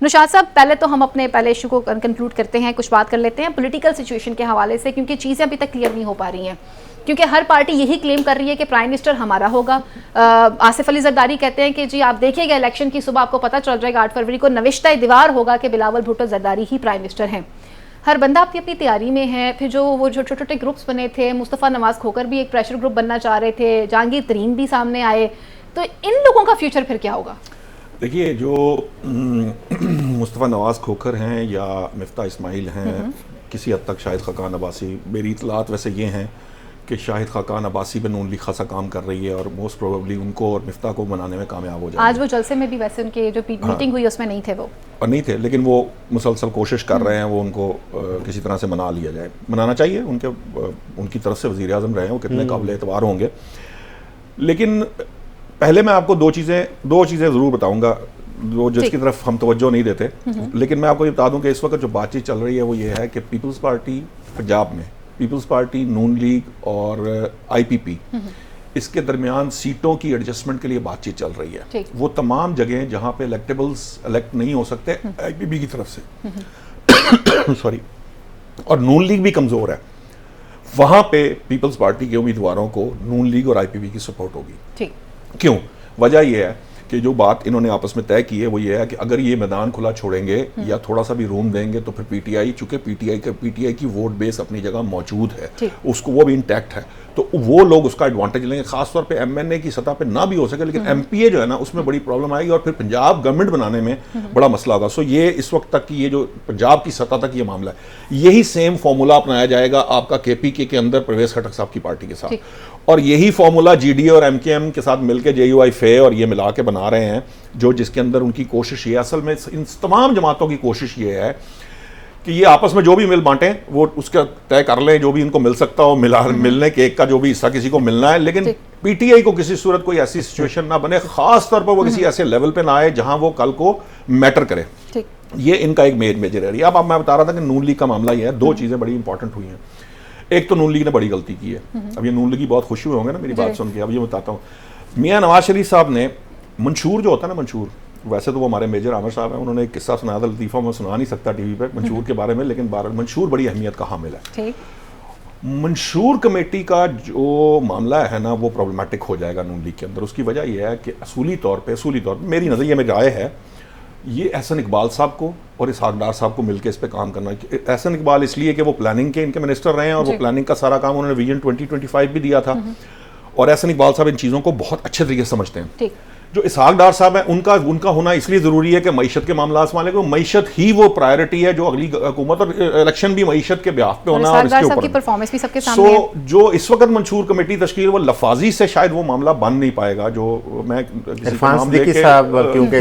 नुशात साहब, पहले तो हम अपने पहले इशू को कंक्लूड करते हैं, कुछ बात कर लेते हैं पॉलिटिकल सिचुएशन के हवाले से, क्योंकि चीज़ें अभी तक क्लियर नहीं हो पा रही हैं, क्योंकि हर पार्टी यही क्लेम कर रही है कि प्राइम मिनिस्टर हमारा होगा। आसिफ अली जरदारी कहते हैं कि जी आप देखिएगा इलेक्शन की सुबह आपको पता चल जाएगा 8 फरवरी को नविश्ता दीवार होगा कि बिलावल भुट्टो जरदारी ही प्राइम मिनिस्टर हैं। हर बंदा अपनी अपनी तैयारी में है। फिर जो वो छोटे छोटे ग्रुप्स बने थे, मुस्तफ़ा नवाज़ खोकर भी एक प्रेशर ग्रुप बनना चाह रहे थे, जहांगीर तरीन भी सामने आए, तो इन लोगों का फ्यूचर फिर क्या होगा? देखिए, जो मुस्तफ़ा नवाज़ खोकर हैं या मिफ्ता इस्माइल हैं, किसी हद तक शाहिद खाकान अब्बासी, मेरी इतलात वैसे ये हैं कि शाहिद खाकान अब्बासी पे नून लीग खासा काम कर रही है और मोस्ट प्रोबेबली उनको और मिफ्ता को बनाने में कामयाब हो जाएगी। आज वो जलसे में भी वैसे उनके जो मीटिंग हुई उसमें नहीं थे, वो और नहीं थे, लेकिन वो मुसलसल कोशिश कर रहे हैं वो उनको किसी तरह से मना लिया जाए। मनाना चाहिए, उनकी तरफ से वज़ीर आज़म रहे हैं, वो कितने काबिल एतबार होंगे। लेकिन पहले मैं आपको दो चीज़ें ज़रूर बताऊँगा जो जिसकी तरफ हम तवज्जो नहीं देते। लेकिन मैं आपको ये बता दूं कि इस वक्त जो बातचीत चल रही है वो ये है कि पीपल्स पार्टी पंजाब में, पीपल्स पार्टी, नून लीग और IPP, इसके दरमियान सीटों की एडजस्टमेंट के लिए बातचीत चल रही है। वो तमाम जगह जहां पे इलेक्टेबल्स इलेक्ट नहीं हो सकते IPP की तरफ से सॉरी, और नून लीग भी कमज़ोर है, वहां पे पीपल्स पार्टी के उम्मीदवारों को नून लीग और IPP की सपोर्ट होगी। क्यों? वजह यह है कि जो बात इन्होंने आपस में तय की है वो ये है कि अगर ये मैदान खुला छोड़ेंगे या थोड़ा सा भी रूम देंगे तो फिर PTI, चूंकि PTI की वोट बेस अपनी जगह मौजूद है, उसको वो भी इंटैक्ट है, तो वो लोग उसका एडवांटेज लेंगे। खासतौर पे MNA की सतह पे ना भी हो सके, लेकिन MPA जो है ना उसमें बड़ी प्रॉब्लम आएगी और फिर पंजाब गवर्नमेंट बनाने में बड़ा मसला होगा। सो ये इस वक्त तक की ये जो पंजाब की सतह तक ये मामला है, यही सेम फॉर्मूला अपनाया जाएगा आपका KPK के अंदर परवेज खटक साहब की पार्टी के साथ, और यही फॉर्मूला GDA और MKM के साथ मिलकर JUI फे और ये मिला के बना रहे हैं, जो जिसके अंदर उनकी कोशिश ये, असल में इन तमाम जमातों की कोशिश ये है कि ये आपस में जो भी मिल बांटें वो उसका तय कर लें, जो भी इनको मिल सकता हो मिलने के एक का जो भी हिस्सा किसी को मिलना है, लेकिन PTI को किसी सूरत कोई ऐसी सिचुएशन ना बने, खास तौर पर वो किसी ऐसे लेवल पे ना आए जहां वो कल को मैटर करे। ये इनका एक मेजर एरिया। अब मैं बता रहा था कि नून लीग का मामला ये है, दो चीजें बड़ी इंपॉर्टेंट हुई हैं। एक तो नून लीग ने बड़ी गलती की है, अब ये नून लीग की बहुत खुशी हुए होंगे ना मेरी बात सुन के। अब ये बताता हूँ, मियाँ नवाज शरीफ साहब ने मंशूर जो होता है ना, मंशूर, वैसे तो वो हमारे मेजर आमिर साहब हैं, उन्होंने एक किस्सा सुनाया था, लतीफ़ा मैं सुना नहीं सकता टीवी पे मंशूर के बारे में, लेकिन मंशूर बड़ी अहमियत का हामिल है। मंशूर कमेटी का जो मामला है ना वो प्रॉब्लमेटिक हो जाएगा नून लीग के अंदर। उसकी वजह यह है कि असूली तौर पे मेरी नज़रिए में राय है, ये एहसन इकबाल साहब को और इसहाक डार साहब को मिलकर इस पे काम करना है। एहसन इकबाल इसलिए कि वो प्लानिंग के इनके मिनिस्टर रहे हैं और वो प्लानिंग का सारा काम उन्होंने विजन 2025 भी दिया था, और एहसन इकबाल साहब इन चीज़ों को बहुत अच्छे तरीके से समझते हैं। जो इसहाक डार साहब है उनका होना इसलिए ज़रूरी है कि मईशत के मामला संभाले, को मईशत ही वो प्रायोरिटी है जो अगली हुकूमत, और इलेक्शन भी मईशत के ब्याह पे होना और इसके ऊपर परफॉर्मेंस भी सबके सामने है। जो इस वक्त मंशूर कमेटी तश्कील, वो लफाजी से शायद वो मामला बन नहीं पाएगा, जो मैं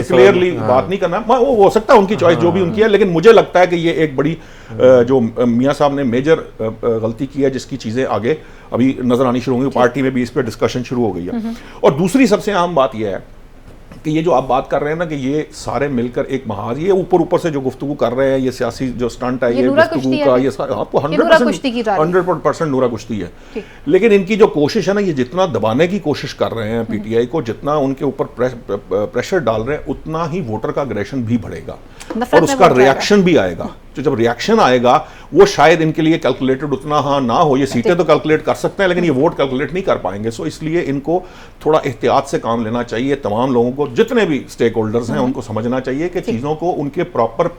क्लियरली बात नहीं करना, वो हो सकता है उनकी चॉइस जो भी उनकी है, लेकिन मुझे लगता है कि ये एक बड़ी जो मियाँ साहब ने मेजर गलती की है, जिसकी चीज़ें आगे अभी नजर आनी शुरू होंगी, पार्टी में भी इस पर डिस्कशन शुरू हो गई है। और दूसरी सबसे आम बात यह है कि ये जो आप बात कर रहे हैं ना कि ये सारे मिलकर एक महाज, ये ऊपर से जो गुफ्तगू कर रहे हैं, ये सियासी जो स्टंट है, ये गुफ्तगू का, ये आपको 100% नूरा कुश्ती है। लेकिन इनकी जो कोशिश है ना, ये जितना दबाने की कोशिश कर रहे हैं PTI को, जितना उनके ऊपर प्रेशर डाल रहे हैं, उतना ही वोटर का अग्रेशन भी बढ़ेगा और उसका रिएक्शन भी आएगा। तो जब रिएक्शन आएगा वो शायद इनके लिए कैलकुलेटेड उतना ना हो, ये सीटें तो कैलकुलेट कर सकते हैं लेकिन ये वोट कैलकुलेट नहीं कर पाएंगे। सो इसलिए इनको थोड़ा एहतियात से काम लेना चाहिए। तमाम लोगों को, जितने भी स्टेक होल्डर्स हैं, उनको समझना चाहिए कि चीज़ों को उनके प्रॉपर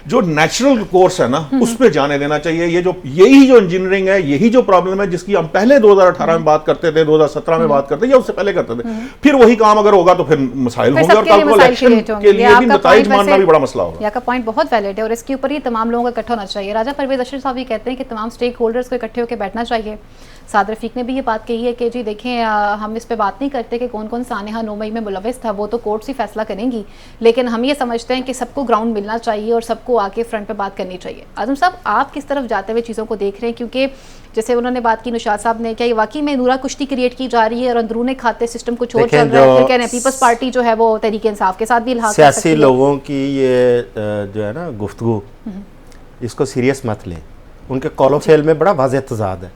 जो नेचुरल कोर्स है ना उस पर जाने देना चाहिए। यही जो इंजीनियरिंग है, यही जो प्रॉब्लम है जिसकी हम पहले 2018 में बात करते थे, 2017 में बात करते थे या उससे पहले करते थे, फिर वही काम अगर होगा तो फिर मसाइल होंगे और कल को इलेक्शन के लिए भी नतीजा मानना भी बड़ा मसला होगा। आपका पॉइंट बहुत वैलिड है और इसके ऊपर ही तमाम लोगों का इकट्ठा होना चाहिए। राजा परवेज अशरफ साहब भी कहते हैं कि तमाम स्टेक होल्डर्स को इकट्ठे होकर बैठना चाहिए। साद रफीक ने भी ये बात कही है कि जी देखें, हम इस पे बात नहीं करते कि कौन कौन सानेहा 9 मई में मुलविस था, वो तो कोर्ट्स ही फैसला करेंगी, लेकिन हम ये समझते हैं कि सबको ग्राउंड मिलना चाहिए और सबको आपको आके फ्रंट पे बात करनी चाहिए। आजम साहब, आप किस तरफ जाते हुए चीज़ों को देख रहे हैं, क्योंकि जैसे उन्होंने बात की निशात साहब ने, क्या ये वाकई में नूरा कुश्ती क्रिएट की जा रही है और अंदरूने खाते सिस्टम कुछ और चल रहा है? फिर कह रहे हैं पीपल्स पार्टी जो है वो तहरीक इंसाफ के साथ भी इल्हाक कर सकती है। सियासी लोगों की ये जो है ना गुफ्तगू, इसको सीरियस मत लें। उनके कौलो फेल में बड़ा वाज़ेह तज़ाद है।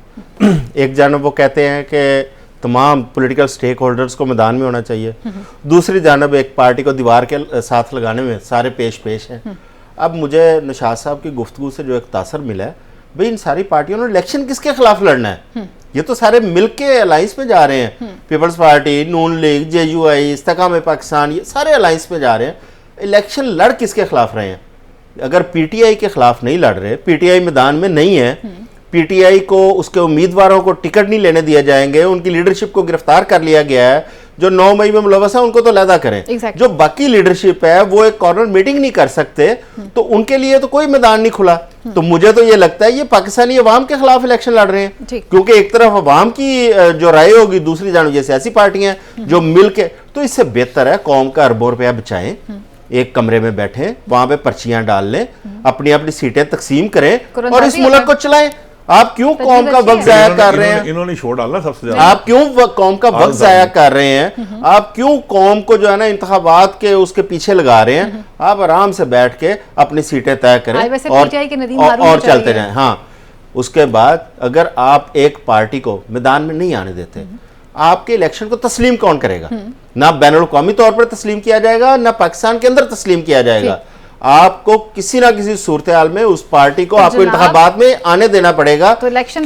एक जानब वो कहते हैं कि तमाम पॉलिटिकल स्टेक होल्डर्स को मैदान में होना चाहिए, दूसरी जानब एक पार्टी को दीवार के साथ लगाने में सारे पेश हैं। अब मुझे निशात साहब की गुफ्तगू से जो एक तासर मिला है, भाई इन सारी पार्टियों ने इलेक्शन किसके खिलाफ लड़ना है? ये तो सारे मिलके अलायंस में जा रहे हैं। पीपल्स पार्टी, नून लीग, JUI, इस्तेकाम पाकिस्तान, ये सारे अलायंस में जा रहे हैं। इलेक्शन लड़ किसके खिलाफ रहे हैं? अगर PTI के खिलाफ नहीं लड़ रहे, PTI मैदान में नहीं है, PTI को उसके उम्मीदवारों को टिकट नहीं लेने दिए जाएंगे, उनकी लीडरशिप को गिरफ्तार कर लिया गया है, जो 9 मई में मुलवस है उनको तो लहदा करें। जो बाकी लीडरशिप है वो एक कॉर्नर मीटिंग नहीं कर सकते, तो उनके लिए तो कोई मैदान नहीं खुला। तो मुझे तो ये लगता है ये पाकिस्तानी अवाम के खिलाफ इलेक्शन लड़ रहे हैं, क्योंकि एक तरफ अवाम की जो राय होगी, दूसरी जानब ये सियासी पार्टियां जो मिल के, तो इससे बेहतर है कौम का अरबों रुपया बचाएं, एक कमरे में बैठे, वहां पे पर्चियां डाल लें, अपनी अपनी सीटें तकसीम करें और इस मुल्क को चलाएं। आप क्यों कौम का वक्त जाया कर रहे हैं? इन्होंने छोड़ डाला सबसे ज्यादा। आप क्यों कौम का वक्त जाया कर रहे हैं? आप क्यों कौम को जो है ना इंतखाबात के उसके पीछे लगा रहे हैं? आप आराम से बैठ के अपनी सीटें तय करें और चलते रहें। हाँ, उसके बाद अगर आप एक पार्टी को मैदान में नहीं आने देते, आपके इलेक्शन को तस्लीम कौन करेगा? ना बैनुल अक़वामी तौर पर तस्लीम किया जाएगा, ना पाकिस्तान के अंदर तस्लीम किया जाएगा। आपको किसी ना किसी सूरत हाल में उस पार्टी को आपको इंतखाबात में आने देना पड़ेगा। तो इलेक्शन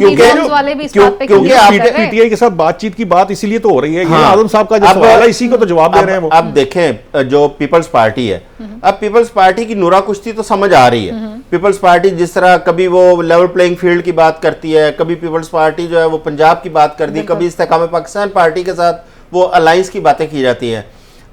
वाले भी इस बात पे क्योंकि PTI के साथ बातचीत की बात इसीलिए तो हो रही है। हाँ, आजम साहब का जो सवाल है इसी को तो जवाब दे रहे हैं वो। अब देखें जो पीपल्स पार्टी है, अब पीपल्स पार्टी की नूरा कुश्ती तो समझ आ रही है। पीपल्स पार्टी जिस तरह कभी वो लेवल प्लेइंग फील्ड की बात करती है, कभी पीपल्स पार्टी जो है वो पंजाब की बात कर दी, कभी इस्तेकाम पाकिस्तान पार्टी के साथ वो अलायंस की बातें की जाती हैं।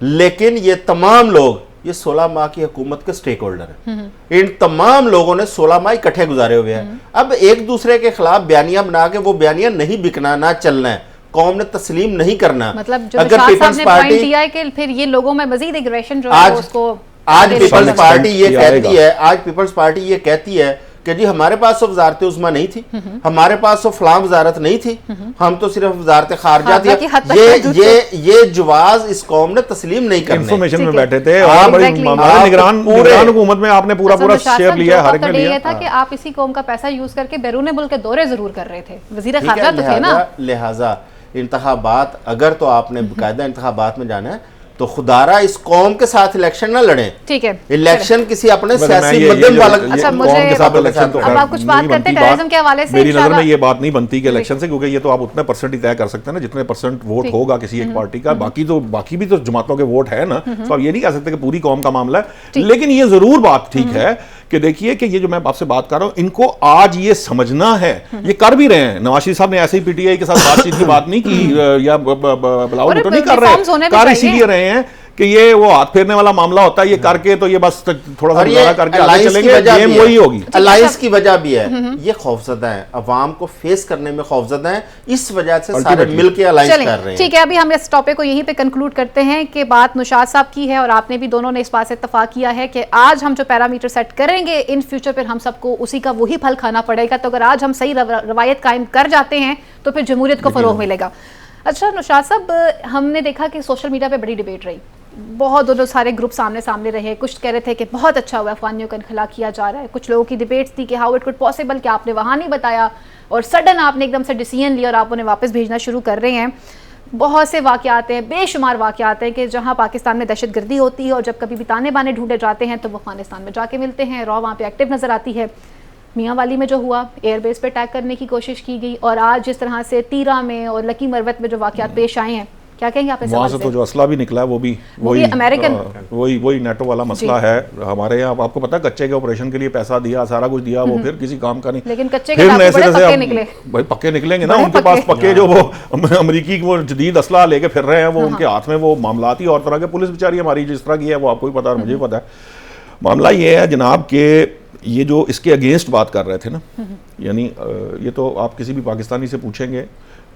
लेकिन ये तमाम लोग, ये 16 माह की हुकूमत के स्टेक होल्डर हैं। इन तमाम लोगों ने 16 माह इकट्ठे गुजारे हुए हैं। अब एक दूसरे के खिलाफ बयानियां बना के वो बयानियां नहीं बिकना, ना चलना है, कौम ने तस्लीम नहीं करना। मतलब जो अगर पीपल्स पार्टी दिया है कि फिर ये लोगों में मजीद एग्रेशन जो है उसको आज पीपल्स पार्टी ये कहती है, आज पीपल्स पार्टी ये कहती है कि जी हमारे पास तो वजारत उज़्मा नहीं थी, हमारे पास तो फलां वजारत नहीं थी, हम तो सिर्फ वजारत खारजा थी। ये जवाज इस कौम ने तस्लीम नहीं करने। इंफॉर्मेशन में बैठे थे और बड़ी निगरान हुकूमत में आपने पूरा शेयर लिया, हर एक ने लिया। ये था कि आप इसी कौम का पैसा यूज करके बैरून मुल्क के दौरे जरूर कर रहे थे, वजीर खारजा तो थे ना। लिहाजा इंतखाबात, अगर तो आपने बाकायदा इंतखाबात में जाना है तो खुदारा इस कौम के साथ इलेक्शन ना लड़ें। ठीक है, इलेक्शन किसी अपने सियासी मध्यम वाला। अच्छा, मुझे अब आप कुछ बात करते हैं टेररिज्म के हवाले से। मेरी नजर में ये बात नहीं बनती कि इलेक्शन से, क्योंकि ये तो आप उतने परसेंट ही तय कर सकते हैं ना जितने परसेंट वोट होगा किसी एक पार्टी का। बाकी भी तो जमातों के वोट है ना, तो आप ये नहीं कह सकते कि पूरी कौम का मामला है। लेकिन ये जरूर बात ठीक है कि देखिए कि ये जो मैं आपसे बात कर रहा हूं, इनको आज ये समझना है, ये कर भी रहे हैं। नवाज शरीफ साहब ने ऐसे ही PTI के साथ बातचीत की बात नहीं की या बुलाओ तो नहीं कर रहे, कर इसीलिए रहे हैं कि ये वो हाथ फेरने वाला मामला होता है, ये करके तो ये बस थोड़ा सा गुजारा करके आगे चलेंगे, गेम वही होगी। अलायंस की वजह भी है, ये खौफजदा है, अवाम को फेस करने में खौफजदा है, इस वजह से सारे मिलके अलायंस कर रहे हैं। ठीक है, अभी हम इस टॉपिक को यहीं पे कंक्लूड करते हैं कि बात निशात साहब की है और आपने भी दोनों ने इस बात से इत्तेफाक किया है कि आज हम जो पैरामीटर सेट करेंगे इन फ्यूचर पर हम सबको उसी का वही फल खाना पड़ेगा। तो अगर आज हम सही रवायत कायम कर जाते हैं तो फिर जमहूरियत को फरोग मिलेगा। अच्छा निशात साहब, हमने देखा कि सोशल मीडिया पे बड़ी डिबेट रही, बहुत दोनों सारे ग्रुप सामने रहे। कुछ कह रहे थे कि बहुत अच्छा हुआ अफगानियों का इनखला किया जा रहा है, कुछ लोगों की डिबेट्स थी कि हाउ इट कुड पॉसिबल कि आपने वहाँ नहीं बताया और सडन आपने एकदम से डिसीजन लिया और आप उन्हें वापस भेजना शुरू कर रहे हैं। बहुत से वाक़यात हैं, बेशुमार वाक़यात हैं कि जहाँ पाकिस्तान में दहशतगर्दी होती है और जब कभी भी ताने बाने ढूंढे जाते हैं तो वो अफगानिस्तान में जाके मिलते हैं, रॉ वहाँ पर एक्टिव नज़र आती है। मियाँ वाली में जो हुआ, एयरबेस पे अटैक करने की कोशिश की गई, और आज जिस तरह से तीरा में और लकी मरवत में जो वाक़यात पेश आए हैं, क्या कहेंगे आप? वहाँ से तो जो असला भी निकला है वो भी अमेरिकन, वही नेटो वाला मसला है। हमारे यहाँ आपको पता है कच्चे के ऑपरेशन के लिए पैसा दिया, सारा कुछ दिया, वो फिर किसी काम का नहीं। लेकिन कच्चे के पक्के निकले, भाई पक्के निकलेंगे ना, उनके पास पक्के जो वो अमरीकी वो जदीद असला लेके फिर रहे हैं, वो उनके हाथ में वो मामलाती और तरह के। पुलिस बेचारी हमारी जिस तरह की है वो आपको भी पता है, मुझे भी पता है। मामला ये है जनाब के ये जो इसके अगेंस्ट बात कर रहे थे ना, यानी ये तो आप किसी भी पाकिस्तानी से पूछेंगे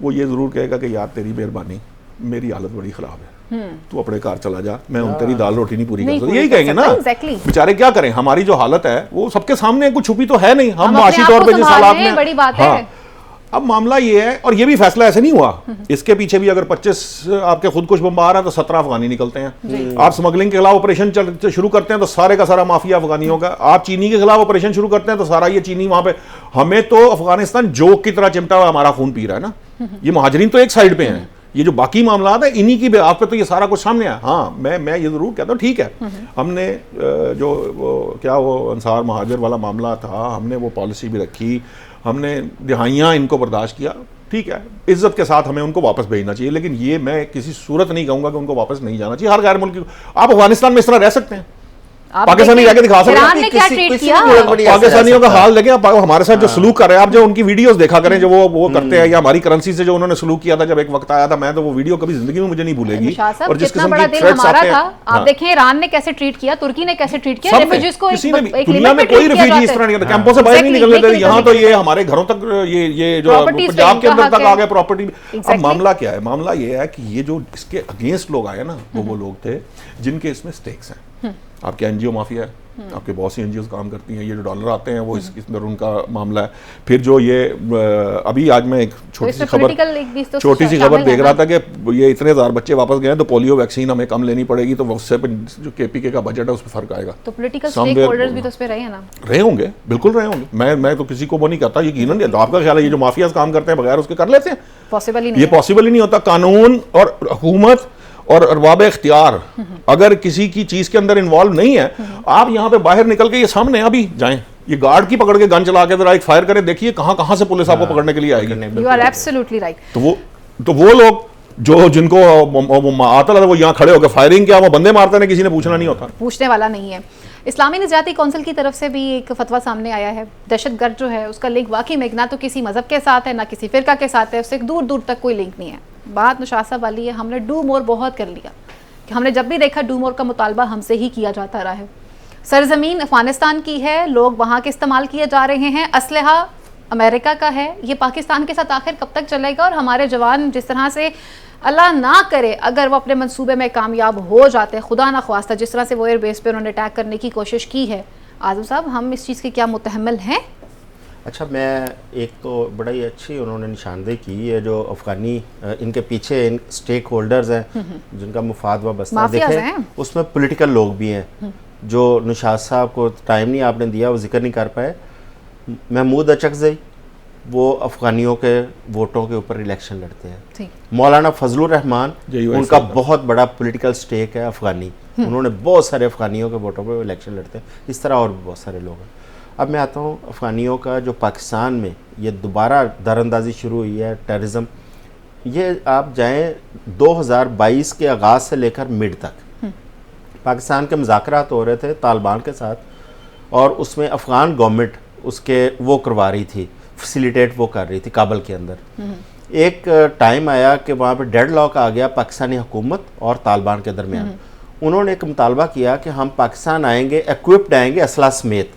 वो ये ज़रूर कहेगा कि यार तेरी मेहरबानी, मेरी हालत बड़ी ख़राब है, तू अपने घर चला जा, मैं उन तेरी दाल रोटी नहीं पूरी कर सकता, यही कहेंगे ना। बेचारे क्या करें, हमारी जो हालत है वो सबके सामने, कुछ छुपी तो है नहीं, हम माशी तौर पे जिस हालात में, बड़ी बात है। अब मामला ये है, और ये भी फैसला ऐसे नहीं हुआ, इसके पीछे भी अगर 25 आपके खुदकुश बम आ रहा है तो 17 अफगानी निकलते हैं। आप स्मगलिंग के खिलाफ ऑपरेशन शुरू करते हैं तो सारे का सारा माफिया अफगानियों का। आप चीनी के खिलाफ ऑपरेशन शुरू करते हैं तो सारा ये चीनी वहां पे, हमें तो अफगानिस्तान जोक की तरह चिमटा हुआ हमारा खून पी रहा है ना। ये मुहाजिरीन तो एक साइड पे हैं, ये जो बाकी मामला है इन्हीं की आप पे तो ये सारा कुछ सामने है। हाँ, मैं ये जरूर कहता हूँ, ठीक है, हमने जो वो अंसार महाजिर वाला मामला था, हमने वो पॉलिसी भी रखी, हमने दिहाइयाँ इनको बर्दाश्त किया, ठीक है, इज्जत के साथ हमें उनको वापस भेजना चाहिए, लेकिन ये मैं किसी सूरत नहीं कहूँगा कि उनको वापस नहीं जाना चाहिए। हर गैर मुल्की, आप अफगानिस्तान में इस तरह रह सकते हैं, पाकिस्तानी जाके दिखा सकते हैं, पाकिस्तानियों का हाल देखें, हमारे साथ जो सलूक कर रहे हैं, आप जो उनकी वीडियोस देखा करें जो वो करते हैं, या हमारी करेंसी से जो उन्होंने सलूक किया था जब एक वक्त आया था, मैं तो वो वीडियो कभी जिंदगी में मुझे नहीं भूलेगी। और जिस किस्म की थ्रेट्स आते हैं, आप देखें ईरान ने कैसे ट्रीट किया, तुर्की ने कैसे ट्रीट किया, रेफ्यूजीज को दुनिया में कोई रेफ्यूजी इस तरह नहीं करता, कैंपों से बाहर नहीं निकलने देते, यहाँ तो ये हमारे घरों तक, ये जो पंजाब के अंदर तक आ गया प्रॉपर्टी। अब मामला क्या है, मामला ये है कि ये जो इसके अगेंस्ट लोग आए ना, वो लोग थे जिनके इसमें स्टेक्स हैं। आपके एनजीओ माफिया है, आपके बहुत सी एनजीओ काम करती हैं, ये जो डॉलर आते हैं वो इसमें उनका मामला है। फिर जो ये अभी आज मैं एक छोटी सी खबर देख रहा था कि ये इतने हजार बच्चे वापस गए तो पोलियो वैक्सीन हमें कम लेनी पड़ेगी, तो उससे जो केपीके का बजट है उस पर फर्क आएगा। तो पॉलिटिकल स्टेक होल्डर्स भी तो उस पे रहे हैं ना, रहे होंगे, बिल्कुल रहे होंगे। मैं तो किसी को वो नहीं कहता, यकीनन। तो आपका ख्याल है ये जो माफियाज काम करते हैं बगैर उसके कर लेते हैं? पॉसिबल ही नहीं, ये पॉसिबल ही नहीं होता। कानून और हुकूमत और अरबाब इख्तियार अगर किसी की चीज के अंदर इन्वॉल्व नहीं है, आप यहाँ पे बाहर निकल के ये सामने अभी जाएं, ये गार्ड की पकड़ के गन चला के जरा एक फायर करे, देखिए कहां से पुलिस आपको पकड़ने के लिए आएगी। You are absolutely right. तो वो लोग जो जिनको आता था वो यहाँ खड़े होकर फायरिंग किया, वो बंदे मारते हैं, किसी ने पूछना नहीं होता, पूछने वाला नहीं है। इस्लामी निजाती कौंसिल की तरफ से भी एक फतवा सामने आया है, दहशतगर्द जो है उसका लिंक वाकई में ना तो किसी मजहब के साथ है, ना किसी फिरका के साथ है, उससे दूर दूर तक कोई लिंक नहीं है। बात नौशाद साहब वाली है, हमने डू मोर बहुत कर लिया, कि हमने जब भी देखा डू मोर का मुतालबा हमसे ही किया जाता रहा है। सरजमीन अफगानिस्तान की है, लोग वहाँ के इस्तेमाल किए जा रहे हैं, असलहा अमेरिका का है, ये पाकिस्तान के साथ आखिर कब तक चलेगा? और हमारे जवान जिस तरह से, अल्लाह ना करे अगर वो अपने मंसूबे में कामयाब हो जाते, खुदा ना ख्वास्ता, जिस तरह से वो एयरबेस पे उन्होंने अटैक करने की कोशिश की है, आज़म साहब हम इस चीज़ के क्या मुतहम्मिल हैं? अच्छा, मैं एक तो बड़ा ही अच्छी उन्होंने निशानदेही की है, जो अफगानी इनके पीछे इन स्टेक होल्डर्स हैं जिनका मुफाद वाबस्ता, देखें उसमें पॉलिटिकल लोग भी हैं, जो नौशाद साहब को टाइम नहीं आपने दिया, वो जिक्र नहीं कर पाए। महमूद अचकज़ई वो अफगानियों के वोटों के ऊपर इलेक्शन लड़ते हैं। मौलाना फजलुर रहमान उनका बहुत बड़ा पॉलिटिकल स्टेक है अफगानी, उन्होंने बहुत सारे अफगानियों के वोटों पर इलेक्शन लड़ते हैं। इस तरह और भी बहुत सारे लोग हैं। अब मैं आता हूँ अफगानियों का जो पाकिस्तान में ये दोबारा दरअंदाजी शुरू हुई है, टेररिज्म, ये आप जाएँ 2022 के आगाज़ से लेकर मिड तक पाकिस्तान के मुज़ाकरात हो रहे थे तालिबान के साथ, और उसमें अफ़गान गवर्नमेंट उसके वो करवा रही थी, फैसिलिटेट वो कर रही थी काबल के अंदर। एक टाइम आया कि वहाँ पे डेडलॉक आ गया पाकिस्तानी हुकूमत और तालिबान के दरमियान। उन्होंने एक मुतालबा किया कि हम पाकिस्तान आएंगे, इक्विप्ड आएंगे असला समेत,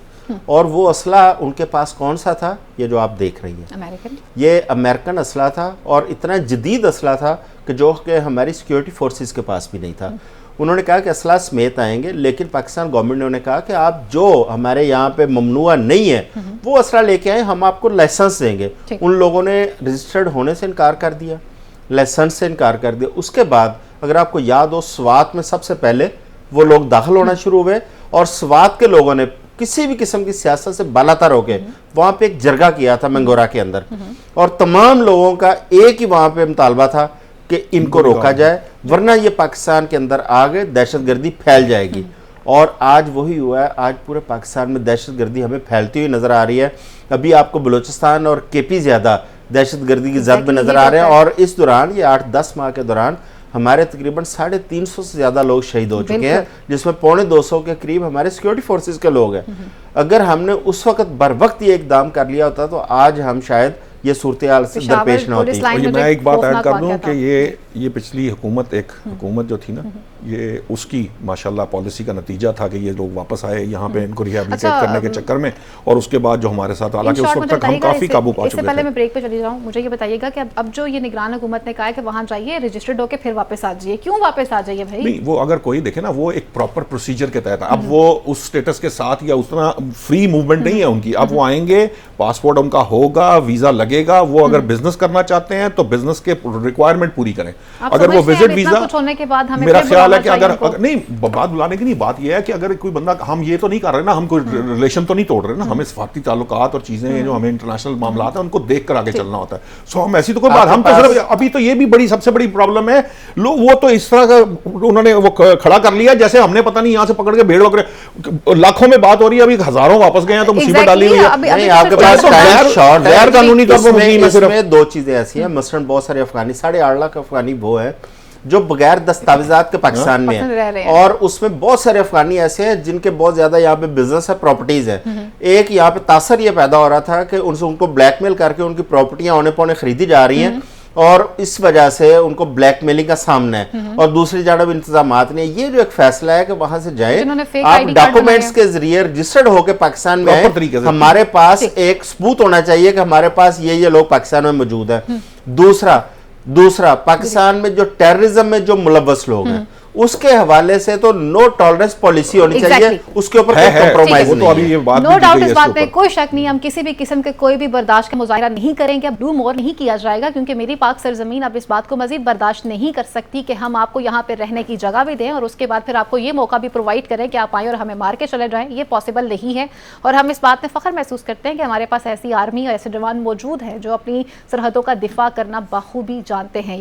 और वो असला उनके पास कौन सा था, ये जो आप देख रही हैं अमेरिकन, ये अमेरिकन असला था, और इतना जदीद असला था कि जो कि हमारी सिक्योरिटी फोर्सेस के पास भी नहीं था। उन्होंने कहा कि असला समेत आएंगे, लेकिन पाकिस्तान गवर्नमेंट ने उन्हें कहा कि आप जो हमारे यहाँ पे ममनुआ नहीं है वो असला लेके आए, हम आपको लाइसेंस देंगे। उन लोगों ने रजिस्टर्ड होने से इनकार कर दिया, लाइसेंस से इनकार कर दिया। उसके बाद अगर आपको याद हो, स्वात में सबसे पहले वो लोग दाखिल होना शुरू हुए, और स्वात के लोगों ने किसी भी किस्म की सियासत से बालातर होके वहाँ पे एक जरगा किया था मंगोरा के अंदर, और तमाम लोगों का एक ही वहाँ पे मुतालबा था कि इनको रोका जाए, वरना ये पाकिस्तान के अंदर आ गए दहशतगर्दी फैल जाएगी। और आज वही हुआ है, आज पूरे पाकिस्तान में दहशतगर्दी हमें फैलती हुई नज़र आ रही है। अभी आपको बलूचिस्तान और केपी ज़्यादा दहशतगर्दी की जद में नज़र आ रहे हैं, और इस दौरान ये 8-10 माह के दौरान हमारे तकरीबन 350 से ज़्यादा लोग शहीद हो चुके हैं, जिसमें 250 के करीब हमारे सिक्योरिटी फोर्सेस के लोग हैं। अगर हमने उस वक्त बर वक्त ये इकदाम कर लिया होता तो आज हम शायद ये सूरत हाल से दरपेश ना होती। और मैं एक बात ऐड कर दूं कि ये पिछली हुकूमत हुकूमत जो थी ना, ये उसकी माशाल्लाह पॉलिसी का नतीजा था कि ये लोग वापस आए यहाँ पे इनको रिहैबिलिटेट करने के चक्कर में, और उसके बाद जो हमारे साथ, हालांकि उस वक्त तक हम काफी काबू पा चुके थे। पहले मैं ब्रेक पे चली जाऊँ, मुझे ये बताइएगा कि अब जो ये निगरान हुकूमत ने कहा है कि वहाँ जाइए रजिस्टर्ड होकर फिर वापस आ जाइए, क्यों वापस आ जाइए भाई? नहीं, वो अगर कोई देखे ना, वो एक प्रॉपर प्रोसीजर के तहत, अब वो उस स्टेटस के साथ या उतना फ्री मूवमेंट नहीं है उनकी। अब वो आएंगे, पासपोर्ट उनका होगा, वीजा लगेगा, वो अगर बिजनेस करना चाहते हैं तो बिजनेस के रिक्वायरमेंट पूरी करें। अगर वो विजिट वीजा, होने के बाद हमें मेरा ख्याल है कि अगर नहीं, बात बुलाने की नहीं, बात यह है कि अगर कोई बंदा, हम ये तो नहीं कर रहे ना, हम कोई रिलेशन तो नहीं तोड़ रहे ना, हमें सफारती ताल्लुकात और चीजें जो हमें इंटरनेशनल मामला है उनको देख कर आगे चलना होता है। सो हम ऐसी तो कोई बात, हम तो सिर्फ अभी तो ये भी बड़ी सबसे बड़ी प्रॉब्लम है, लोग वो तो इस तरह का उन्होंने वो खड़ा कर लिया जैसे हमने पता नहीं यहाँ से पकड़ के भेड़ वगैरह, लाखों में बात हो रही है, अभी हजारों वापस गए हैं तो मुसीबत डाली हुई है। आपके पास गैर कानूनी तौर पर इसमें दो चीजें ऐसी हैं, मसलन बहुत सारे अफगानी, 8.5 लाख अफगानी वो है जो बगैर दस्तावेजात के पाकिस्तान में है, और उसमें बहुत सारे अफगानी ऐसे हैं जिनके बहुत ज्यादा यहाँ पे बिजनेस है, प्रॉपर्टीज है। एक यहाँ पे तासर ये पैदा हो रहा था कि उनको ब्लैकमेल करके उनकी प्रॉपर्टियां औने पौने खरीदी जा रही हैं, और इस वजह से उनको ब्लैकमेलिंग का सामना है, और दूसरी जानब इंतजामात नहीं। ये जो एक फैसला है कि वहां से जाए, आप डॉक्यूमेंट्स के जरिए रजिस्टर्ड होकर पाकिस्तान में आए, हमारे पास एक सबूत होना चाहिए कि हमारे पास ये लोग पाकिस्तान में मौजूद है। दूसरा पाकिस्तान में जो टेररिज्म में जो मुलव्वस लोग हैं उसके हवाले से तो नो टॉलरेंस पॉलिसी होनी चाहिए, उसके ऊपर कोई कॉम्प्रोमाइज नहीं। नो डाउट इस बात में कोई शक नहीं, हम किसी भी किस्म के कोई भी बर्दाश्त का मुजाहिरा नहीं करेंगे, अब डू मोर नहीं किया जाएगा, क्योंकि मेरी पाक सरजमीन अब इस बात को मजीद बर्दाश्त नहीं कर सकती कि हम आपको यहाँ पे रहने की जगह भी दें और उसके बाद फिर आपको ये मौका भी प्रोवाइड करें कि आप आए और हमें मार के चले जाएं। ये पॉसिबल नहीं है, और हम इस बात में फ़ख्र महसूस करते हैं कि हमारे पास ऐसी आर्मी और ऐसे जवान मौजूद हैं जो अपनी सरहदों का दिफा करना बखूबी जानते हैं।